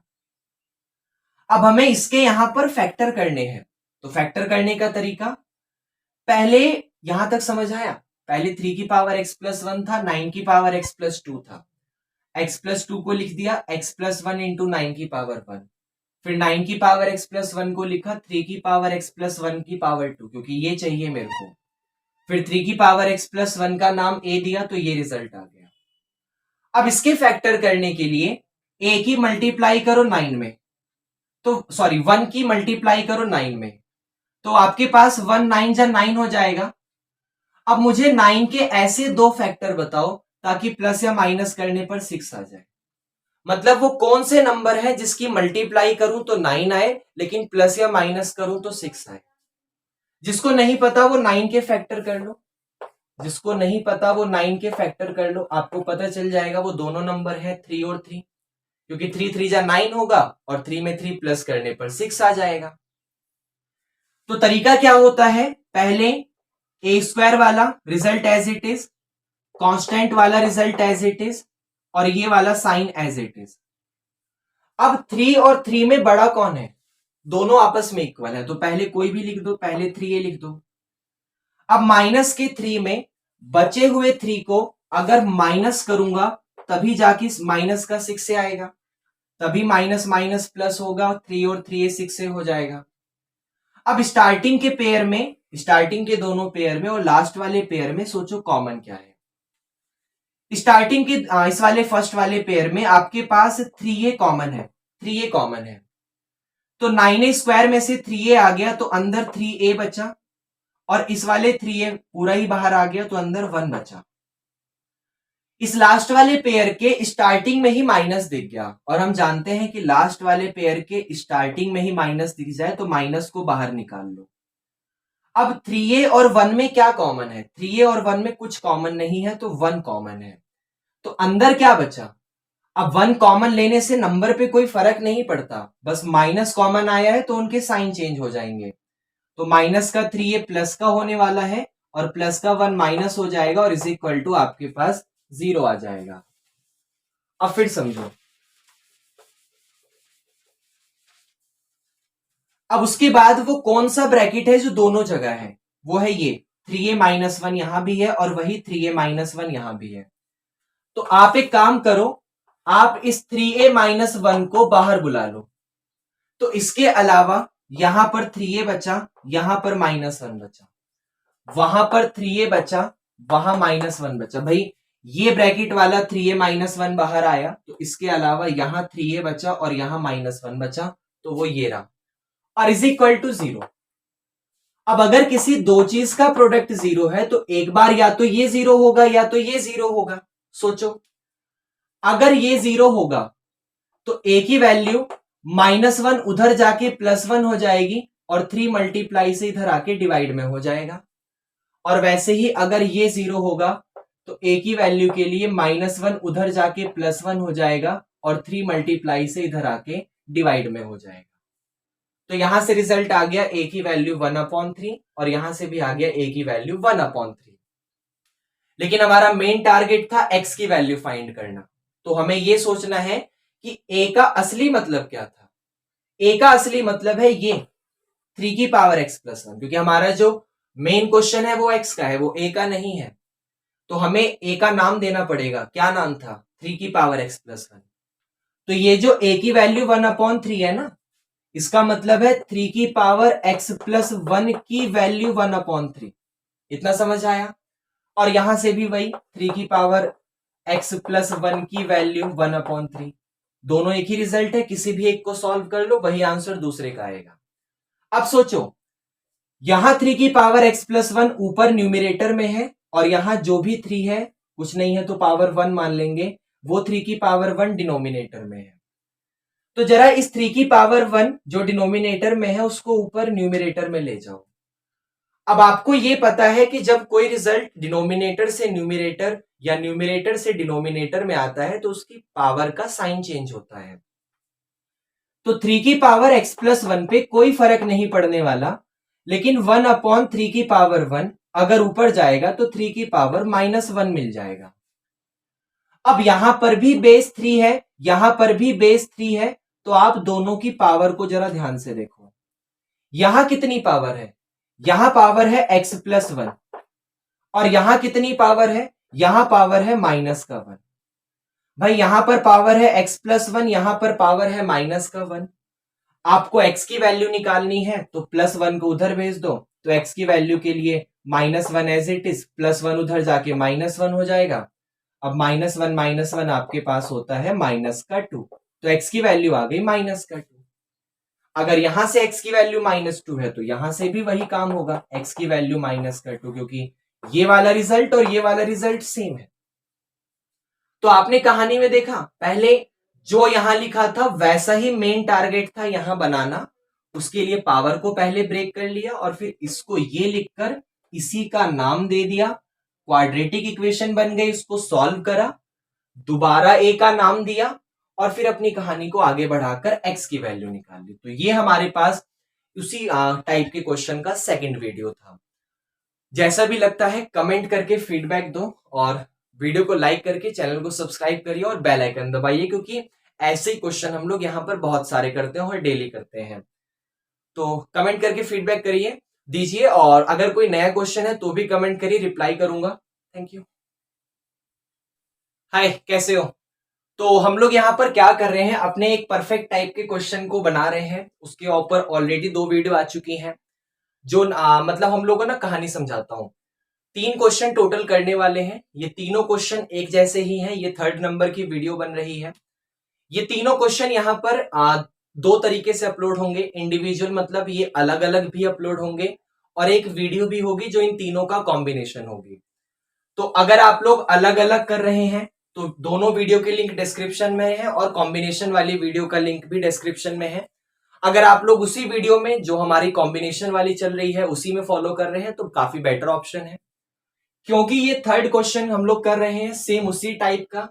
अब हमें इसके यहां पर फैक्टर करने हैं, तो फैक्टर करने का तरीका, पहले यहां तक समझ आया? पहले 3 की पावर x+1 था, 9 की पावर x+2 था, x+2 को लिख दिया x+1 इंटू 9 की पावर 1, फिर 9 की पावर x+1 को लिखा 3 की पावर x+1 की पावर 2, क्योंकि ये चाहिए मेरे को, फिर 3 की पावर x+1 का नाम a दिया, तो ये रिजल्ट आ गया। अब इसके फैक्टर करने के लिए a की मल्टीप्लाई करो 9 में, तो सॉरी 1 की मल्टीप्लाई करो 9 में, तो आपके पास 1 9 जा 9 हो जाएगा। अब मुझे 9 के ऐसे दो फैक्टर बताओ ताकि प्लस या माइनस करने पर 6 आ जाए। मतलब वो कौन से नंबर है जिसकी मल्टीप्लाई करूं तो 9 आए, लेकिन प्लस या माइनस करूं तो 6 आए। जिसको नहीं पता वो 9 के फैक्टर कर लो, जिसको नहीं पता वो 9 के फैक्टर कर लो, आपको पता चल जाएगा वो दोनों नंबर है 3 और 3, क्योंकि 3 3 जा 9 होगा और 3 में 3 प्लस करने पर 6 आ जाएगा। तो तरीका क्या होता है, पहले a स्क्वायर वाला result as it is, constant वाला रिजल्ट एज इट इज, और ये वाला साइन एज इट इज। अब 3 और 3 में बड़ा कौन है? दोनों आपस में इक्वल है, तो पहले कोई भी लिख दो, पहले 3a लिख दो। अब माइनस के 3 में बचे हुए 3 को अगर माइनस करूंगा तभी जाके माइनस का 6 से आएगा, तभी माइनस माइनस प्लस होगा, 3 और 3a 6 से हो जाएगा। अब स्टार्टिंग के पेयर में, स्टार्टिंग के दोनों पेयर में और लास्ट वाले पेयर में सोचो कॉमन क्या है। स्टार्टिंग के इस वाले फर्स्ट वाले पेयर में आपके पास 3a कॉमन है, 3a कॉमन है, तो 9a स्क्वायर में से 3a आ गया तो अंदर 3a बचा, और इस वाले 3a पूरा ही बाहर आ गया तो अंदर 1 बचा। इस लास्ट वाले पेयर के स्टार्टिंग में ही माइनस दिख गया, और हम जानते हैं कि लास्ट वाले पेयर के स्टार्टिंग में ही माइनस दिख जाए तो माइनस को बाहर निकाल लो। अब 3a और 1 में क्या कॉमन है? 3a और 1 में कुछ कॉमन नहीं है, तो 1 कॉमन है, तो अंदर क्या बचा? अब 1 कॉमन लेने से नंबर पे कोई फर्क नहीं पड़ता, बस माइनस कॉमन आया है तो उनके साइन चेंज हो जाएंगे, तो माइनस का 3a प्लस का होने वाला है और प्लस का 1 माइनस हो जाएगा और इज इक्वल टू आपके पास 0 आ जाएगा। अब फिर समझो, अब उसके बाद वो कौन सा ब्रैकेट है जो दोनों जगह है? वो है ये 3a माइनस 1 यहां भी है और वही 3a माइनस 1 यहां भी है। तो आप एक काम करो, आप इस 3a माइनस 1 को बाहर बुला लो, तो इसके अलावा यहां पर 3a बचा, यहां पर माइनस 1 बचा, वहां पर 3a बचा, वहां माइनस 1 बचा। भाई ये ब्रैकेट वाला 3a माइनस 1 बाहर आया, तो इसके अलावा यहां 3a बचा और यहां -1 बचा, तो वो ये रहा, और इज इक्वल टू 0। अब अगर किसी दो चीज का प्रोडक्ट 0 है तो एक बार या तो ये 0 होगा या तो ये 0 होगा। सोचो, अगर ये 0 होगा तो a की वैल्यू -1 उधर जाके +1 हो जाएगी और 3 मल्टीप्लाई से इधर आके डिवाइड में हो जाएगा। और वैसे ही अगर ये 0 होगा तो a की वैल्यू के लिए -1 उधर जाके +1 हो जाएगा और 3 मल्टीप्लाई से इधर आके डिवाइड में हो जाएगा। तो यहां से रिजल्ट आ गया a की वैल्यू 1/3 और यहां से भी आ गया a की वैल्यू 1/3। लेकिन हमारा मेन टारगेट था x की वैल्यू फाइंड करना, तो हमें यह सोचना है कि a का असली मतलब क्या था। a का असली मतलब है ये 3 की पावर x + 1, क्योंकि हमारा जो मेन क्वेश्चन है वो x का है, वो a का नहीं है। तो हमें a का नाम देना पड़ेगा। क्या नाम था? 3 की पावर x + 1। तो ये जो a की वैल्यू 1/3 है ना, इसका मतलब है 3 की पावर x + 1 की वैल्यू 1/3। इतना समझ आया? और यहां से भी वही 3 की पावर x + 1 की वैल्यू 1/3। दोनों एक ही रिजल्ट है, किसी भी एक को सॉल्व कर लो, वही आंसर दूसरे का आएगा। अब सोचो, यहां 3 की पावर x + 1 ऊपर न्यूमिरेटर में है और यहां जो भी 3 है, कुछ नहीं है तो पावर 1 मान लेंगे, वो 3 की पावर 1 डिनोमिनेटर में है। तो जरा इस 3 की पावर 1 जो डिनोमिनेटर में है उसको ऊपर न्यूमिरेटर में ले जाओ। अब आपको यह पता है कि जब कोई रिजल्ट डिनोमिनेटर से न्यूमिरेटर या न्यूमिरेटर से डिनोमिनेटर में आता है तो उसकी पावर का साइन चेंज होता है। तो 3 की पावर x + 1 पे कोई फर्क नहीं पड़ने वाला, लेकिन 1/3 की पावर 1 अगर ऊपर जाएगा तो 3 की पावर -1 मिल जाएगा। अब यहां पर भी बेस 3 है, यहां पर भी बेस 3 है, तो आप दोनों की पावर को जरा ध्यान से देखो। यहां कितनी पावर है? यहां पावर है x + 1 और यहां कितनी पावर है? यहां पावर है -1। भाई यहां पर पावर है x + 1, यहां पर पावर है -1। आपको x की वैल्यू निकालनी है तो +1 को उधर भेज दो, तो x की वैल्यू के लिए -1 एज इट इज, +1 उधर जाके -1 हो जाएगा। अब -1 आपके पास होता है -2, तो x की वैल्यू आ गई -2। अगर यहां से x की वैल्यू -2 है तो यहां से भी वही काम होगा, x की वैल्यू -2, क्योंकि ये वाला रिजल्ट और ये वाला रिजल्ट सेम है। तो आपने कहानी में देखा, पहले जो यहां लिखा था वैसा ही मेन टारगेट था यहां बनाना, उसके लिए पावर को पहले ब्रेक कर लिया और फिर इसको ये लिखकर इसी का नाम दे दिया, क्वाड्रेटिक इक्वेशन बन गई, इसको सॉल्व करा, दोबारा ए का नाम दिया और फिर अपनी कहानी को आगे बढ़ाकर एक्स की वैल्यू निकाल ली। तो ये हमारे पास उसी टाइप के क्वेश्चन का सेकंड वीडियो था। जैसा भी लगता है कमेंट करके फीडबैक दो और वीडियो को लाइक करके चैनल को सब्सक्राइब करिए और बेल आइकन दबाइए, क्योंकि ऐसे ही क्वेश्चन हम लोग यहाँ पर बहुत सारे करते हैं और डेली करते हैं। तो कमेंट करके फीडबैक करिए, दीजिए, और अगर कोई नया क्वेश्चन है तो भी कमेंट करिए, रिप्लाई करूंगा। Thank you. हाय, कैसे हो? तो हम लोग यहाँ पर क्या कर रहे हैं, अपने एक परफेक्ट टाइप के क्वेश्चन को बना रहे हैं। उसके ऊपर ऑलरेडी 2 वीडियो आ चुकी हैं। जो मतलब हम लोगों को ना कहानी समझाता हूँ। 3 क्वेश्चन टोटल करने वाले हैं। ये तीनों क्वेश्चन एक जैसे ही हैं। ये 3rd नंबर की वीडियो बन रही है। ये तीनों क्वेश्चन यहाँ पर 2 तरीके से अपलोड होंगे। इंडिविजुअल मतलब ये अलग अलग भी अपलोड होंगे और एक वीडियो भी होगी जो इन तीनों का कॉम्बिनेशन होगी। तो अगर आप लोग अलग अलग कर रहे हैं तो दोनों वीडियो के लिंक डिस्क्रिप्शन में है और कॉम्बिनेशन वाली वीडियो का लिंक भी डिस्क्रिप्शन में है। अगर आप लोग उसी वीडियो में जो हमारी कॉम्बिनेशन वाली चल रही है उसी में फॉलो कर रहे हैं तो काफी बेटर ऑप्शन है, क्योंकि ये 3rd क्वेश्चन हम लोग कर रहे हैं सेम उसी टाइप का।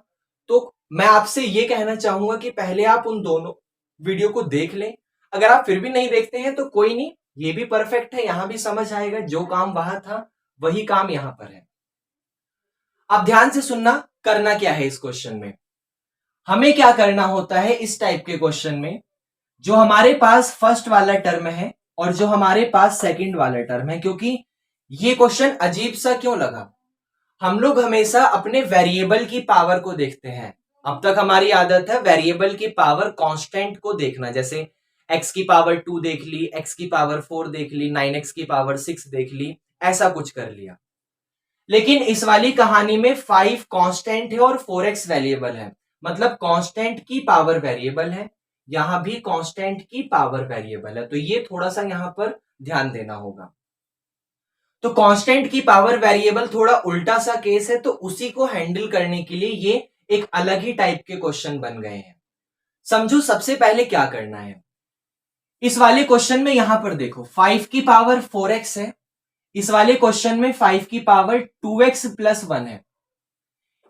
तो मैं आपसे ये कहना चाहूंगा कि पहले आप उन दोनों वीडियो को देख लें। अगर आप फिर भी नहीं देखते हैं तो कोई नहीं, ये भी परफेक्ट है, यहां भी समझ आएगा। जो काम वहां था वही काम यहां पर है। अब ध्यान से सुनना, करना क्या है इस क्वेश्चन में। हमें क्या करना होता है इस टाइप के क्वेश्चन में, जो हमारे पास फर्स्ट वाला टर्म है और जो हमारे पास सेकंड वाला टर्म है, क्योंकि ये क्वेश्चन अजीब सा क्यों लगा, हम लोग हमेशा अपने वेरिएबल की पावर को देखते हैं। अब तक हमारी आदत है वेरिएबल की पावर कांस्टेंट को देखना, जैसे x की पावर 2 देख ली, x की पावर 4 देख ली, 9x की पावर 6 देख ली, ऐसा कुछ कर लिया। लेकिन इस वाली कहानी में 5 कांस्टेंट है और 4x वेरिएबल है, मतलब कांस्टेंट की पावर वेरिएबल है, यहां भी कांस्टेंट की पावर वेरिएबल है, तो ये थोड़ा सा यहां पर ध्यान देना होगा। तो कांस्टेंट की पावर वेरिएबल थोड़ा उल्टा सा केस है, तो उसी को हैंडल करने के लिए ये एक अलग ही टाइप के क्वेश्चन बन गए हैं। समझो सबसे पहले क्या करना है। इस वाले क्वेश्चन में यहां पर देखो 5 की पावर 4x है, इस वाले क्वेश्चन में 5 की पावर 2x प्लस 1 है।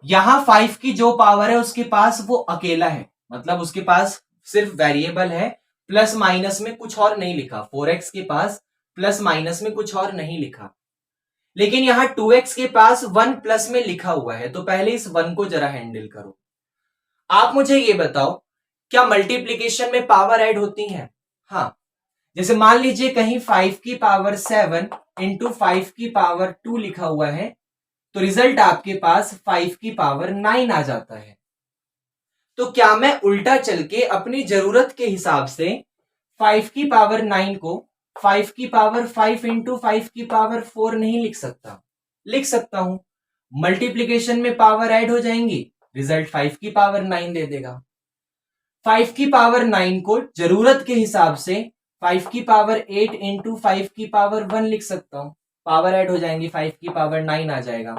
यहां 5 की जो पावर है उसके पास वो अकेला है, मतलब उसके पास सिर्फ वेरिएबल है, प्लस माइनस में कुछ और नहीं लिखा। 4x के पास प्लस माइनस में कुछ और नहीं लिखा, लेकिन यहां 2x के पास 1 प्लस में लिखा हुआ है, तो पहले इस 1 को जरा हैंडल करो। आप मुझे ये बताओ, क्या मल्टीप्लीकेशन में पावर ऐड होती है? हाँ, जैसे मान लीजिए कहीं 5 की पावर 7 इंटू 5 की पावर 2 लिखा हुआ है, तो रिजल्ट आपके पास 5 की पावर 9 आ जाता है। तो क्या मैं उल्टा चल के अपनी जरूरत के हिसाब से 5 की पावर 9 को 5 की पावर 5 इंटू 5 की पावर 4 नहीं लिख सकता? लिख सकता हूं। मल्टीप्लीकेशन में पावर ऐड हो जाएंगी, रिजल्ट 5 की पावर 9 दे देगा। 5 की पावर 9 को जरूरत के हिसाब से 5 की पावर 8 इंटू 5 की पावर 1 लिख सकता हूं, पावर ऐड हो जाएंगी, 5 की पावर 9 आ जाएगा।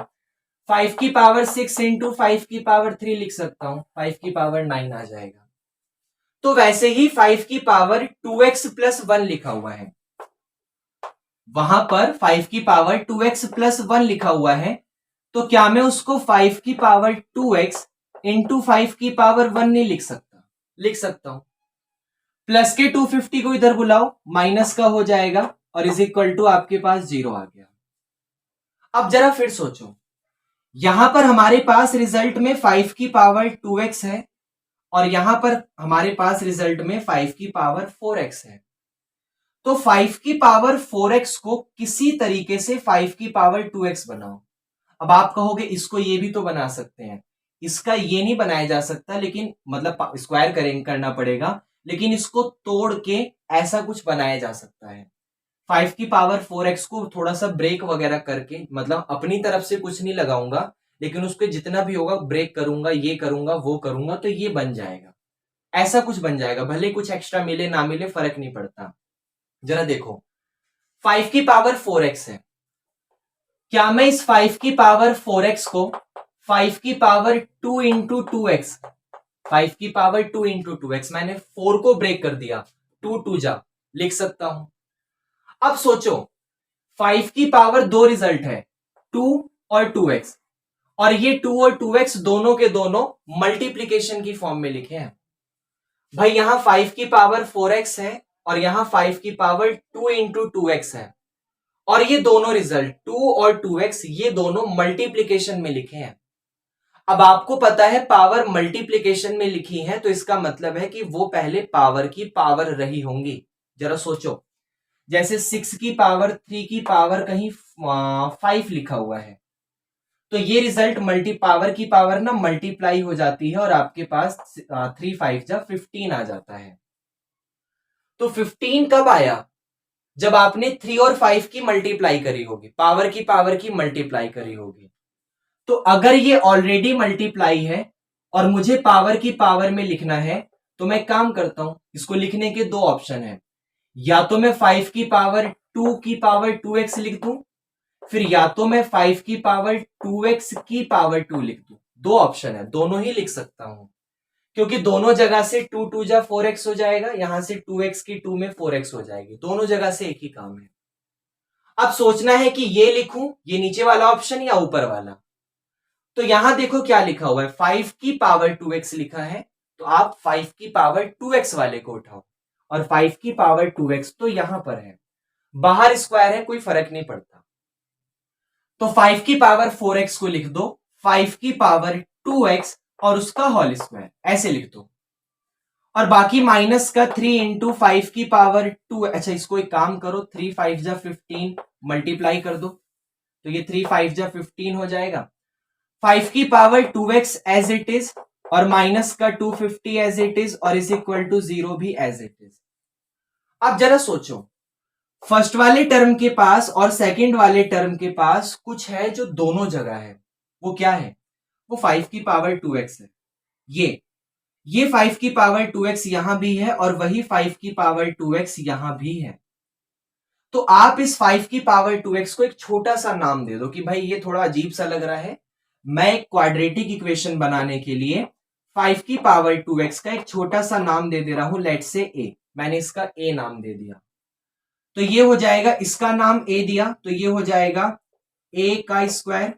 5 की पावर 6 इंटू 5 की पावर 3 लिख सकता हूं, 5 की पावर 9 आ जाएगा। तो वैसे ही 5 की पावर 2x प्लस 1 लिखा हुआ है, वहां पर 5 की पावर 2x प्लस 1 लिखा हुआ है, तो क्या मैं उसको 5 की पावर 2x इंटू 5 की पावर 1 नहीं लिख सकता? लिख सकता हूं। प्लस के 250 को इधर बुलाओ, माइनस का हो जाएगा और इज इक्वल टू आपके पास 0 आ गया। अब जरा फिर सोचो, यहां पर हमारे पास रिजल्ट में 5 की पावर 2x है और यहां पर हमारे पास रिजल्ट में 5 की पावर 4x है। तो 5 की पावर 4x को किसी तरीके से 5 की पावर 2x बनाओ। अब आप कहोगे इसको ये भी तो बना सकते हैं, इसका ये नहीं बनाया जा सकता, लेकिन मतलब स्क्वायर करेंगे करना पड़ेगा, लेकिन इसको तोड़ के ऐसा कुछ बनाया जा सकता है। 5 की पावर 4x को थोड़ा सा ब्रेक वगैरह करके, मतलब अपनी तरफ से कुछ नहीं लगाऊंगा, लेकिन उसके जितना भी होगा ब्रेक करूंगा, ये करूंगा वो करूंगा, तो ये बन जाएगा, ऐसा कुछ बन जाएगा। भले कुछ एक्स्ट्रा मिले ना मिले फर्क नहीं पड़ता। जरा देखो, 5 की पावर 4x है, क्या मैं इस 5 की पावर 4x को 5 की पावर 2 इंटू 2x, 5 की पावर 2 इंटू 2x, मैंने 4 को ब्रेक कर दिया, 2 2 जा लिख सकता हूं। अब सोचो 5 की पावर दो रिजल्ट है, 2 और 2x, और ये 2 और 2x दोनों के दोनों मल्टीप्लीकेशन की फॉर्म में लिखे हैं। भाई यहां 5 की पावर 4x है और यहां 5 की पावर 2 इंटू 2x है, और ये दोनों रिजल्ट 2 और 2x ये दोनों मल्टीप्लीकेशन में लिखे हैं। अब आपको पता है पावर मल्टीप्लीकेशन में लिखी है, तो इसका मतलब है कि वो पहले पावर की पावर रही होंगी। जरा सोचो, जैसे 6 की पावर 3 की पावर कहीं 5 लिखा हुआ है, तो ये रिजल्ट मल्टी पावर की पावर ना मल्टीप्लाई हो जाती है और आपके पास 3 5 जा 15 आ जाता है। तो 15 कब आया? जब आपने 3 और 5 की मल्टीप्लाई करी होगी, पावर की मल्टीप्लाई करी होगी। तो अगर ये ऑलरेडी मल्टीप्लाई है और मुझे पावर की पावर में लिखना है, तो मैं काम करता हूं, इसको लिखने के दो ऑप्शन है, या तो मैं 5 की पावर 2 की पावर 2x लिख दूं, फिर या तो मैं 5 की पावर 2x की पावर 2 लिख दूं। दो ऑप्शन है, दोनों ही लिख सकता हूं, क्योंकि दोनों जगह से 2 2 जा 4x हो जाएगा, यहां से 2x की 2 में 4x हो जाएगी, दोनों जगह से एक ही काम है। अब सोचना है कि ये लिखूं, ये नीचे वाला ऑप्शन या ऊपर वाला। तो यहां देखो क्या लिखा हुआ है, 5 की पावर 2x लिखा है, तो आप 5 की पावर 2x वाले को उठाओ, और 5 की पावर 2x तो यहां पर है, बाहर स्क्वायर है, कोई फर्क नहीं पड़ता। तो 5 की पावर 4x को लिख दो, 5 की पावर 2x और उसका होल स्क्वायर, ऐसे लिख दो। और बाकी माइनस का 3 इंटू 5 की पावर 2, अच्छा इसको एक काम करो, 3 5 जा 15 मल्टीप्लाई कर दो, तो ये 3 5 जा 15 हो जाएगा। 5 की power 2x as it is और माइनस का 250 एज इट इज और इज इक्वल टू 0 भी एज इट इज। अब जरा सोचो, फर्स्ट वाले टर्म के पास और सेकंड वाले टर्म के पास कुछ है जो दोनों जगह है। वो क्या है? वो 5 की पावर 2x है। ये 5 की पावर 2x यहां भी है और वही 5 की पावर 2x यहां भी है। तो आप इस 5 की पावर 2x को एक छोटा सा नाम दे दो कि भाई ये थोड़ा अजीब सा लग रहा है, मैं एक क्वाड्रेटिक इक्वेशन बनाने के लिए 5 की पावर 2x का एक छोटा सा नाम दे रहा हूं, लेट से a। मैंने इसका a नाम दे दिया, तो ये हो जाएगा, इसका नाम a दिया तो ये हो जाएगा a का स्क्वायर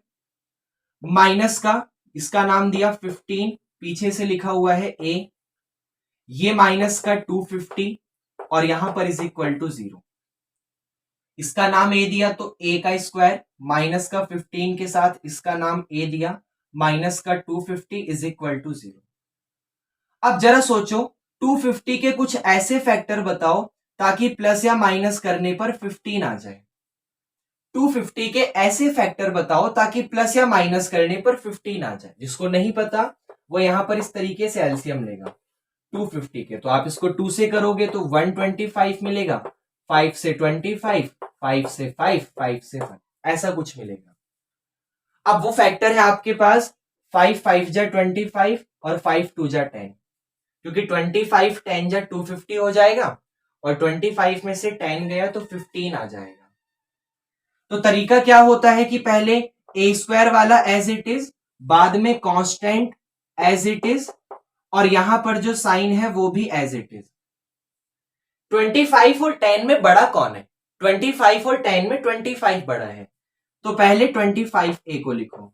माइनस का इसका नाम दिया 15, पीछे से लिखा हुआ है a, ये माइनस का 250 और यहां पर इज इक्वल टू 0। इसका नाम ए दिया तो ए का स्क्वायर माइनस का 15 के साथ इसका नाम ए दिया माइनस का 250 इज इक्वल टू 0। अब जरा सोचो 250 के कुछ ऐसे फैक्टर बताओ ताकि प्लस या माइनस करने पर 15 आ जाए। 250 के ऐसे फैक्टर बताओ ताकि प्लस या माइनस करने पर 15 आ जाए। जिसको नहीं पता वो यहां पर इस तरीके से एलसीएम लेगा 250 के, तो आप इसको 2 से करोगे तो 125 मिलेगा, 5 से 25, 5 से 5, 5 से 5, ऐसा कुछ मिलेगा। अब वो फैक्टर है आपके पास 5 5 जा 25 और 5 2 जा 10, क्योंकि 25 10 जा 250 हो जाएगा और 25 में से 10 गया तो 15 आ जाएगा। तो तरीका क्या होता है कि पहले ए स्क्वायर वाला एज इट इज, बाद में कांस्टेंट एज इट इज, और यहां पर जो साइन है वो भी एज इट इज। 25 और 10 में बड़ा कौन है? 25 और 10 में 25 बड़ा है, तो पहले 25 ए को लिखो।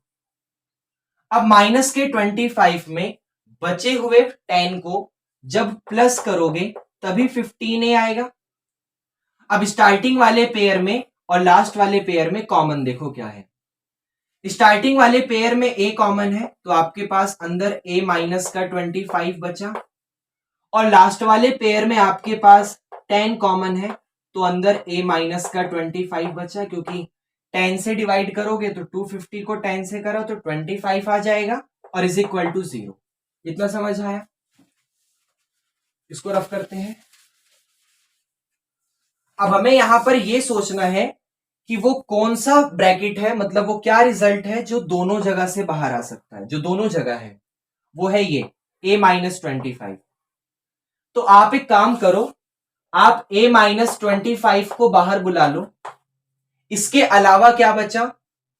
अब माइनस के 25 में बचे हुए 10 को जब प्लस करोगे तभी 15 ए आएगा। अब स्टार्टिंग वाले पेयर में और लास्ट वाले पेयर में कॉमन देखो क्या है। स्टार्टिंग वाले पेयर में ए कॉमन है तो आपके पास अंदर ए माइनस का 25 बचा, और लास्ट वाले पेयर में आपके पास 10 कॉमन है तो अंदर a माइनस का 25 बचा, क्योंकि 10 से डिवाइड करोगे तो 250 को 10 से करो तो 25 आ जाएगा और इज इक्वल टू 0। इतना समझ आया? इसको रफ करते हैं। अब हमें यहां पर यह सोचना है कि वो कौन सा ब्रैकेट है, मतलब वो क्या रिजल्ट है जो दोनों जगह से बाहर आ सकता है। जो दोनों जगह है वो है ये a माइनस 25। तो आप एक काम करो, आप a माइनस 25 को बाहर बुला लो। इसके अलावा क्या बचा?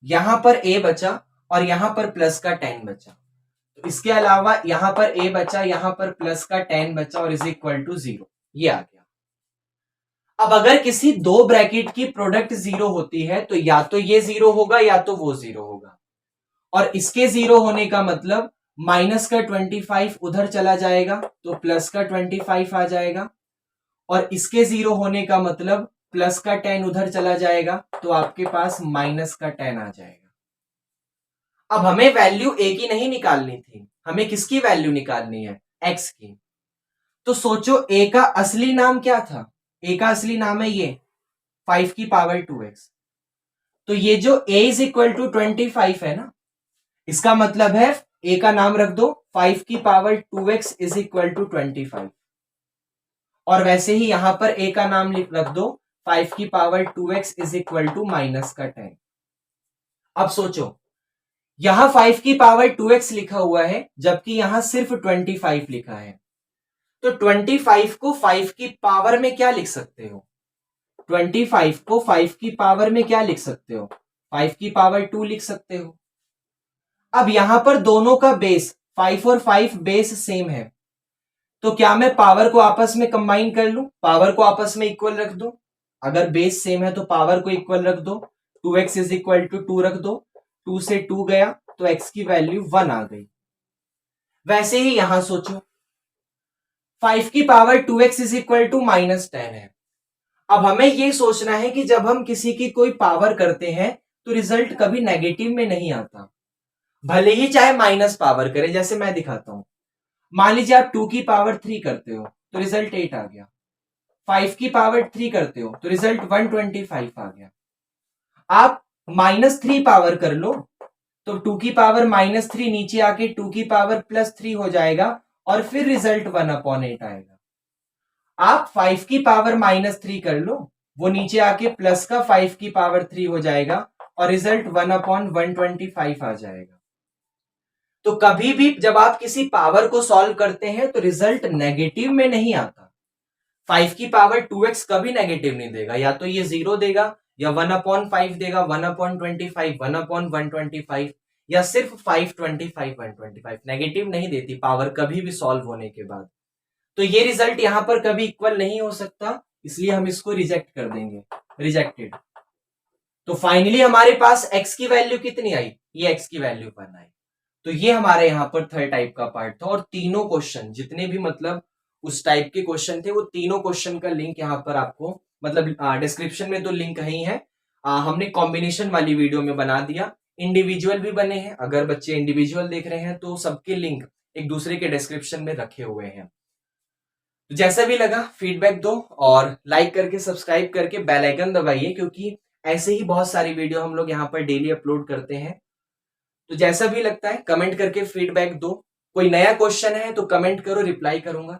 यहां पर a बचा और यहां पर प्लस का 10 बचा। तो इसके अलावा यहां पर a बचा, यहां पर प्लस का 10 बचा और इज इक्वल टू 0। ये आ गया। अब अगर किसी दो ब्रैकेट की प्रोडक्ट 0 होती है तो या तो ये 0 होगा या तो वो 0 होगा, और इसके 0 होने का मतलब माइनस का 25 उधर चला जाएगा तो प्लस का 25 आ जाएगा, और इसके 0 होने का मतलब प्लस का 10 उधर चला जाएगा तो आपके पास माइनस का 10 आ जाएगा। अब हमें वैल्यू a की नहीं निकालनी थी, हमें किसकी वैल्यू निकालनी है? x की। तो सोचो a का असली नाम क्या था? a का असली नाम है ये 5 की पावर 2x। तो ये जो a इज इक्वल टू 25 है ना, इसका मतलब है a का नाम रख दो 5 की power 2x is equal to 25, और वैसे ही यहां पर a का नाम रख दो 5 की power 2x is equal to minus का 10। अब सोचो यहां 5 की पावर 2x लिखा हुआ है जबकि यहां सिर्फ 25 लिखा है, तो 25 को 5 की पावर में क्या लिख सकते हो? 25 को 5 की पावर में क्या लिख सकते हो? 5 की पावर 2 लिख सकते हो। अब यहां पर दोनों का बेस 5 और 5 बेस सेम है, तो क्या मैं पावर को आपस में कंबाइन कर लूं? पावर को आपस में इक्वल रख दो। अगर बेस सेम है तो पावर को इक्वल रख दो, 2x इज इक्वल टू 2 रख दो, 2 से 2 गया तो x की वैल्यू 1 आ गई। वैसे ही यहां सोचो 5 की power 2x is equal to minus 10 है। अब हमें यह सोचना है कि जब हम किसी की कोई पावर करते हैं तो रिजल्ट कभी नेगेटिव में नहीं आता, भले ही चाहे माइनस पावर करे। जैसे मैं दिखाता हूं, मान लीजिए आप 2 की पावर 3 करते हो तो रिजल्ट 8 आ गया, 5 की पावर 3 करते हो तो रिजल्ट 125 आ गया। आप -3 पावर कर लो तो 2 की पावर -3 नीचे आके 2 की पावर +3 हो जाएगा और फिर रिजल्ट 1/8 आएगा। आप 5 की पावर -3 कर लो, वो नीचे आके प्लस का 5 की पावर 3 हो जाएगा और रिजल्ट 1/125 आ जाएगा। तो कभी भी जब आप किसी पावर को सॉल्व करते हैं तो रिजल्ट नेगेटिव में नहीं आता। 5 की पावर 2x कभी नेगेटिव नहीं देगा, या तो ये 0 देगा या 1/5 देगा, 1/25, 1/125 या सिर्फ 525, 125 नेगेटिव नहीं देती पावर कभी भी सॉल्व होने के बाद। तो ये रिजल्ट यहां पर कभी इक्वल नहीं हो सकता, इसलिए हम इसको रिजेक्ट कर देंगे, रिजेक्टेड। तो फाइनली हमारे पास x की वैल्यू कितनी आई, ये x की वैल्यू 1 आई। तो ये हमारे यहां पर थर्ड टाइप का पार्ट था। और तीनों क्वेश्चन जितने भी मतलब उस टाइप के क्वेश्चन थे, वो तीनों क्वेश्चन का लिंक यहाँ पर आपको मतलब डिस्क्रिप्शन में तो लिंक ही है। हमने कॉम्बिनेशन वाली वीडियो में बना दिया, इंडिविजुअल भी बने हैं। अगर बच्चे इंडिविजुअल देख रहे हैं तो सबके लिंक एक दूसरे के डिस्क्रिप्शन में रखे हुए हैं। तो जैसा भी लगा फीडबैक दो और लाइक करके सब्सक्राइब करके बेल आइकन दबाइए, क्योंकि ऐसे ही बहुत सारी वीडियो हम लोग यहाँ पर डेली अपलोड करते हैं। तो जैसा भी लगता है कमेंट करके फीडबैक दो। कोई नया क्वेश्चन है तो कमेंट करो, रिप्लाई करूंगा।